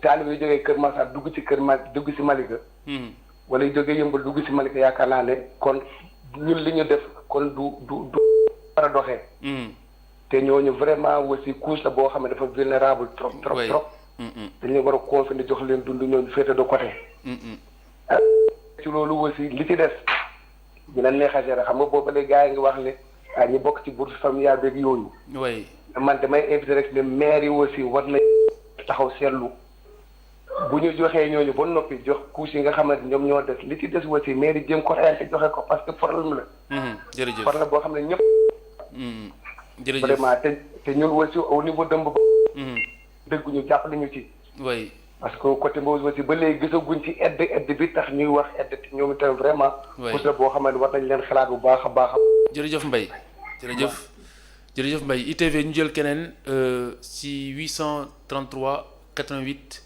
taalibe yi jógee Kër Massar dugg ci dugg ci Malika. wala yu jógee Yëmbal dugg ci Malika yaakaar naa ne kon ñun li ñu def kon du war a doxee. te ñooñu vraiment aussi couche la boo xam ne dafa vulnérable trop trop trop. dañu war a confiner jox leen dund ñooñu féete de côté. ci loolu aussi li ci des dina neex a gérer xam nga boobu léegi gars yi ngi wax ne ñu bokk ci bourse familiale beeg yooyu. oui man damay invité rek ne maire yi aussi war na taxaw seetlu bu ñu joxee ñooñu ba noppi jox couche yi nga xamante ñoom ñoo des li ci des aussi maire yi jéem ko reyante joxe ko parce que problème la. jërëjëf problème boo xam ne ñëpp. jërëjëf vraiment te ñun aussi au niveau dëmb. dëgg ñu jàppale ñu ci. oui parce que côté boobu aussi ba léegi gisaguñ ci aide bi tax ñuy wax aide te ñoom itam vraiment. pousse la boo xamante war nañ leen xalaat bu baax a baax. jërëjëf Mbaye jërëjëf Mbaye ITV ñu jël keneen si 833 88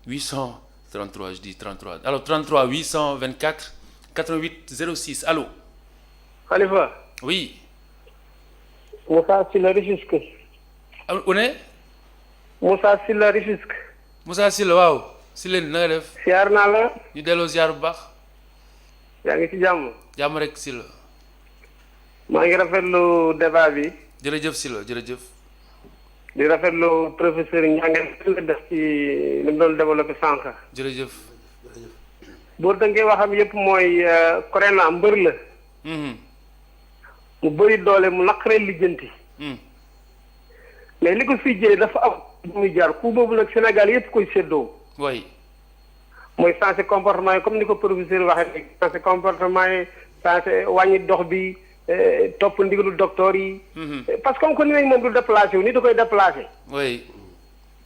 833 je dis 33 alors 33 824 88 06 allô. Khalifa. oui. Moussa Sylla Rufisque. on est. Moussa Sylla Rufisque. Moussa Sylla waaw Sylla na nga def. siyaar naa la. ñu delloo ziar bu baax. yaa ngi ci jàmm. jàmm rek Sylla. maa ngi rafetlu débat bi. jërëjëf Sylla jërëjëf. di rafetlu professeur Ndiangène nga def ci li mu doon développé sànq. jërëjëf. boo dënkee waxam yëpp mooy corona mbër la. mu bëri doole mu naqaree lijjanti. mais li ko fi jëlee dafa am muy jaar ku boobu nag Sénégal yëpp koy séddoo. oui. mooy sensé comportement yi comme ni ko professeur waxee rek sensé comportement yi sensé wàññi dox bi topp ndigalu docteur yi. parce que comme que ni nañ moom du déplacé wu ni da koy déplacé. oui.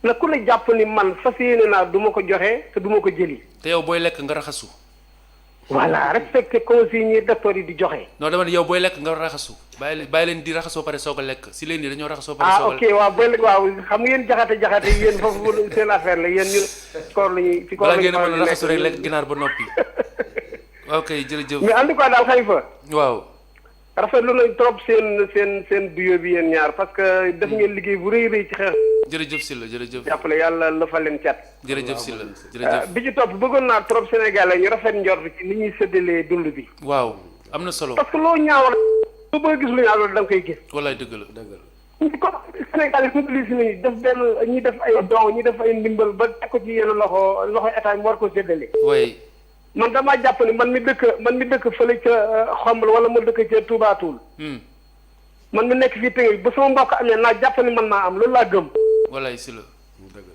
nag ku ne jàpp ni man fas yéene naa du ma ko joxe te du ma ko jëli. te yow booy lekk nga raxasu. voilà respecté consignes yi docteur yi di joxe. non dama ne yow booy lekk nga raxasu bàyyi leen di raxasoo pare soog a lekk si leen ni dañoo raxasoo pare soog a lekk. ok waaw booy waaw xam nga yéen jaxate yéen foofu seen affaire la yéen ñu koor la ñuy ci koor la ñuy balaa ngeen mën a raxasu rek lekk ginaar ba noppi. ok jërëjëf. mais en tout cas daal Khalifa. waaw. rafetlu nañ trop seen duo bi yéen ñaar parce que def ngeen liggéey bu rëy rëy ci xeex. jërëjëf Sylla jërëjëf. jàppale yàlla la fa leen cat. jërëjëf Sylla jërëjëf. bi ci topp bëggoon naa trop Sénégalais ñu rafet njort ci ni ñuy séddalee dund bi. waaw am na solo. parce que loo ñaawal loo bëgg gis lu ñaaw loolu da nga koy gis. wallaay dëgg la dëgg la. ñu ko Sénégal yi mobilisé nañu def benn ñi def ay don ñi def ay ndimbal ba teg ko ci yenn loxo état mu war ko séddale. oui. man damaa jàpp ni man mi dëkk fële ca Xombal wala ma dëkk ca Touba Toul. man mi nekk fii Tëngéej ba sama mbokk amee naa jàpp ni man maa am loolu laa gëm. wallaay Sylla.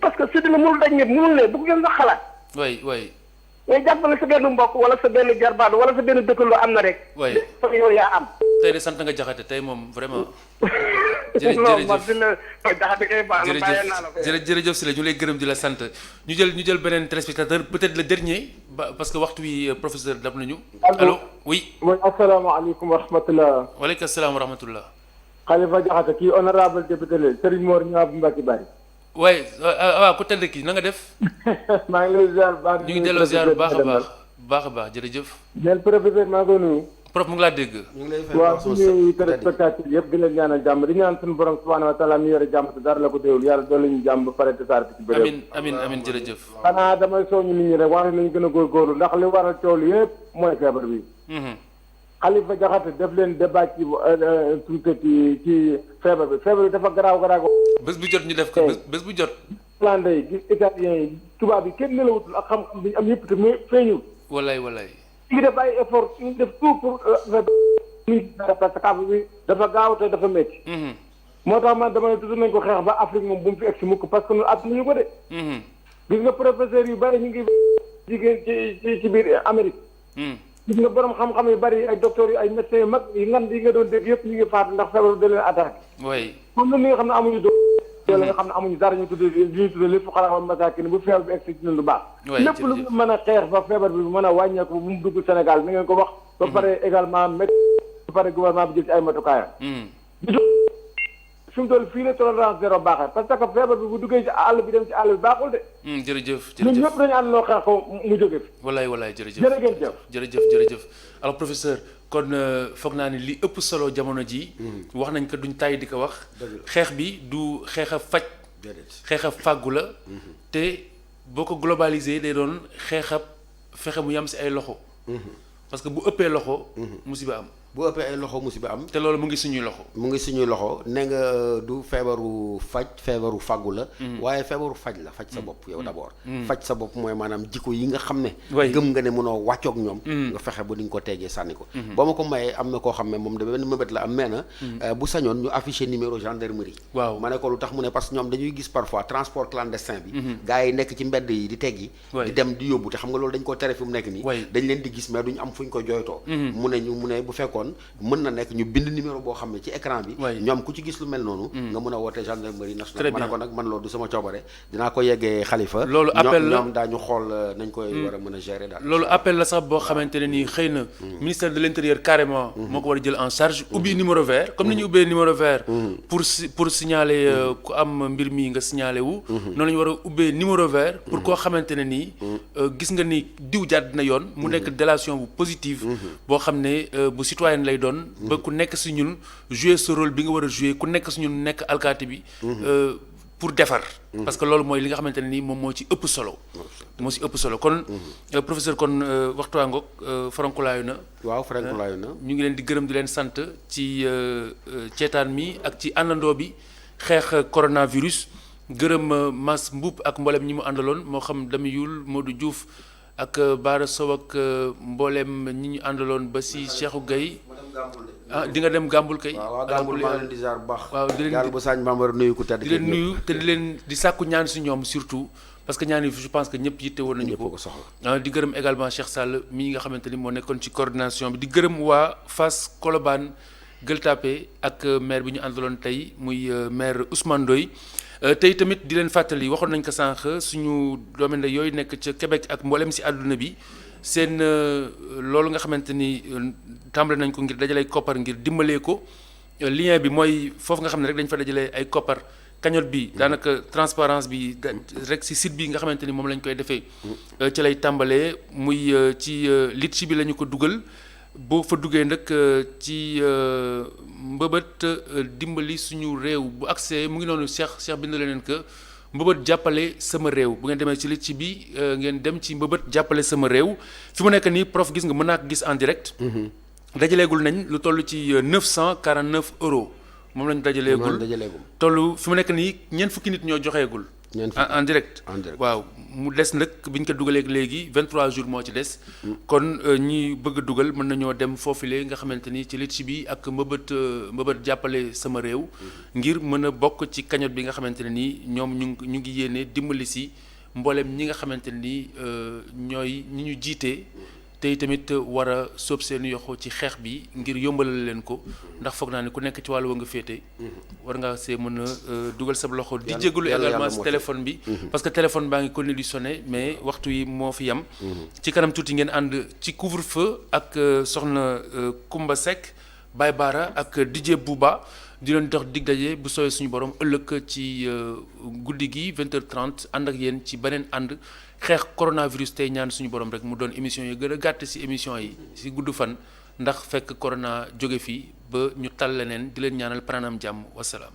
parce que séddale mënul daj nit mënul ne bu ko gën a xalaat. oui oui. mais jàpp na sa benn mbokk wala sa benn jarbaat wala sa benn dëkkandoo am na rek. oui lépp yow yaa am. tey de sant nga jaxate tey moom vraiment. jërëjëf Sylla ñu lay gërëm di la sant ñu jël beneen téléspectateur peut-être le dernier parce que waxtu wi professeur dab nañu. allo oui. mooy asalaamaaleykum wa rahmatulah. waaleykum salaam wa rahmatulah. Khalifa Diakhaté kii honorable député la Serigne Mor Niang bu Mbacké Bari. waaye waaw ku tedd kii na nga def. maa ngi lay ziar baax. ñu ngi delloo ziar bu baax a baax jërëjëf. neen professeur maa ngi ko nuyu. prof mu ngi laa dégg. ñu ngi lay fay waaw suñu téléspectateur yëpp di leen ñaanal jàmm di ñaan suñu borom subhanahu wa taala mi yore jàmm te dara la ko déewul yàlla doon lañu jàmm ba pare te saar fi ci bëréew. amiin jërëjëf. xanaa damay soññu nit ñi rek wax nañu gën a góorgóorlu ndax li waral coow li yëpp mooy feebar bi. Khalifa Diakhaté def leen débat ci feebar bi dafa garaaw. bés bu jot ñu def ko bés bu jot. Hollandais yi gis italiens yi tubaab yi kenn nelawutul ak xam-xam bi ñu am yëpp te feeñul. wallaay. ñu def ay effort ñu def tout pour parce que affaire bi dafa gaaw te dafa métti. moo tax man dama ne toujours nañ ko xeex ba Afrique moom bu mu fi egg si mukk parce que ñun attanuñu ko de. gis nga professeur yu bari ñu ngi jigéen ci biir Amérique. gis nga borom xam-xam yu bari ay docteurs yu ay médecins yu mag yi nga doon dégg yëpp ñu ngi faatu ndax feebar da leen attaqué. oui. comme ñun ñi nga xam ne amuñu doole nga xam ne amuñu dara ñu tuddee lépp xalaat masaakin bu feebar bi egg si ñun lu baax. lépp lu mën a xeex ba feebar bi mën a wàññeeku bu mu dugg Sénégal ni ngeen ko wax. ba pare également ba pare gouvernement bi jël ci ay matukaayam. fi mu toll fii la tolérance zéro baaxee parce que feebar bi bu duggee ci àll bi dem ci àll bi baaxul de. jërëjëf ñun ñëpp dañu ànd loo xeex ko mu jóge fi. wallaay jërëjëf alors professeur kon foog naa ni li ëpp solo jamono ji wax nañ ko duñ tàyyi di ko wax. xeex bi du xeex a faj. xeex a fàggu la. te boo ko globalisé day doon xeex a fexe mu yam si ay loxo. parce que bu ëppee loxo. musiba am. bu ëppee ay loxo musiba am. te loolu mu ngi suñuy loxo. mu ngi suñuy loxo nee nga du feebaru feebaru fàggu la. waaye feebaru faj la faj sa bopp yow d'abord. faj sa bopp mooy maanaam jikko yi nga xam ne. gëm nga ne mënoo wàccoog ñoom. nga fexe ba duñ ko teggee sànni ko. boo ma ko mayee am na koo xam ne moom da benn mëbët la am nee na. bu sañoon ñu affiché numéro gendarmerie. waaw ma ne ko lu tax mu ne parce que ñoom dañuy gis parfois transport clandestin bi. gars yi nekk ci mbedd yi di teggi. di dem di yóbbu te xam nga loolu dañ ko tere fi mu nekk nii. dañ leen di gis mais duñ am fuñ ko jooytoo. mu ne bu fekkoon mën na nekk ñu bind numéro boo xam ne ci écran bi. ñoom ku ci gis lu mel noonu. nga mën a woote gendarmerie nationale. ma ne ko nag man loolu du sama coobare dinaa ko yeggee xalifa. loolu appel la ñoom daañu xool nañ koy war a mën a gérer daal. loolu appel la sax boo xamante ne nii xëy na. ministère de l'intérieur carrément. moo ko war a jël en charge ubbi numéro vert comme ni ñu ubbee numéro vert. pour signaler ku am mbir mi nga signaler wu. noonu la ñu war a ubbee numéro vert. pour koo xamante ne nii gis nga ni diw jàdd na yoon. mu nekk délation bu positive. boo xam ne bu citoyen lay doon. ba ku nekk si ñun jouer ce rôle bi nga war a jouer ku nekk si ñun nekk alkaati bi. pour defar. parce que loolu mooy li nga xamante ne nii moom moo ci ëpp solo. moo ci ëpp solo kon professeur kon waxtu waa ngoog farankulaayu na. waaw farankulaayu na. ñu ngi leen di gërëm di leen sant ci ceetaan mi ak ci àndandoo bi xeex coronavirus gërëm Mass Mboup ak mboolem ñi mu àndaloon moo xam Dami Yul Modou Diouf ak Baara Sow ak mboolem ñi ñu àndaloon ba si Cheikhou Gueye. di nga dem Gambul kay. waaw Gambul maa leen di ziar bu baax. waaw di leen gaal bu Sagne Bambara nuyu ku tedd. di leen nuyu te di leen di sàkku ñaan si ñoom surtout parce que ñaan yi je pense que ñëpp yitte woon nañu ko. soxla di gërëm également Cheikh Sall mii nga xamante ni moo nekkoon ci coordination bi di gërëm waa Fass Colobane Gueule Tapée ak maire bi ñu àndaloon tey muy maire Ousmane Ndoye tey tamit di leen fàttali waxoon nañ ko sànq suñu domaine yooyu nekk ca Québec ak mboolem si àdduna bi. seen loolu nga xamante ni tàmbale nañ ko ngir dajalee koppar ngir dimbalee ko lien bi mooy foofu nga xam ne rek dañ fa dajalee ay koppar cagnotte bi daanaka transparence bi rek ci site bi nga xamante ni moom lañ koy defee ci lay tàmbalee muy ci Litchi bi la ñu ko dugal boo fa duggee nag ci mbëbët dimbali suñu réew bu accès mu ngi noonu Cheikh bind leen que mbëbët jàppale sama réew bu ngeen demee ci Litchi bi ngeen dem ci mbëbët jàppale sama réew fi mu nekk nii prof gis nga mën naa ko gis en direct. dajaleegul nañ lu toll ci 949 euros moom lañ dajaleegul toll fi mu nekk nii ñeent fukki nit ñoo joxeegul. en direct. waaw mu des nag bi ñu ko dugalee léegi 23 jours moo ci des. kon ñi bëgg a dugal mën nañoo dem foofule nga xamante ni ci Litchi bi ak mbëbët jàppale sama réew. ngir mën a bokk ci cagnotte bi nga xamante ne nii ñoom ñu ngi yéene dimbali si mboolem ñi nga xamante ne nii ñooy ñi ñu jiite. tey tamit war a sóob seen yoxo ci xeex bi ngir yombalal leen ko ndax foog naa ne ku nekk ci wàllu wa nga féete war nga see mën a dugal sa loxo di jégalu également si téléphone bi parce que téléphone baa ngi continuer di sonné mais waxtu yi moo fi yam ci kanam tuuti ngeen ànd ci couvre-feu ak soxna Kumba Seck Baye Bara ak DJ Bouba di leen dox dig daje bu sooyee suñu borom ëllëg ci guddi gi 20h30 ànd ak yéen ci beneen ànd xeex coronavirus tey ñaan suñu borom rek mu doon émission yi gën a gàtt ci émission yi ci gudd fan ndax fekk corona jóge fii ba ñu tal leneen di leen ñaanal pranam jàmm wasalaam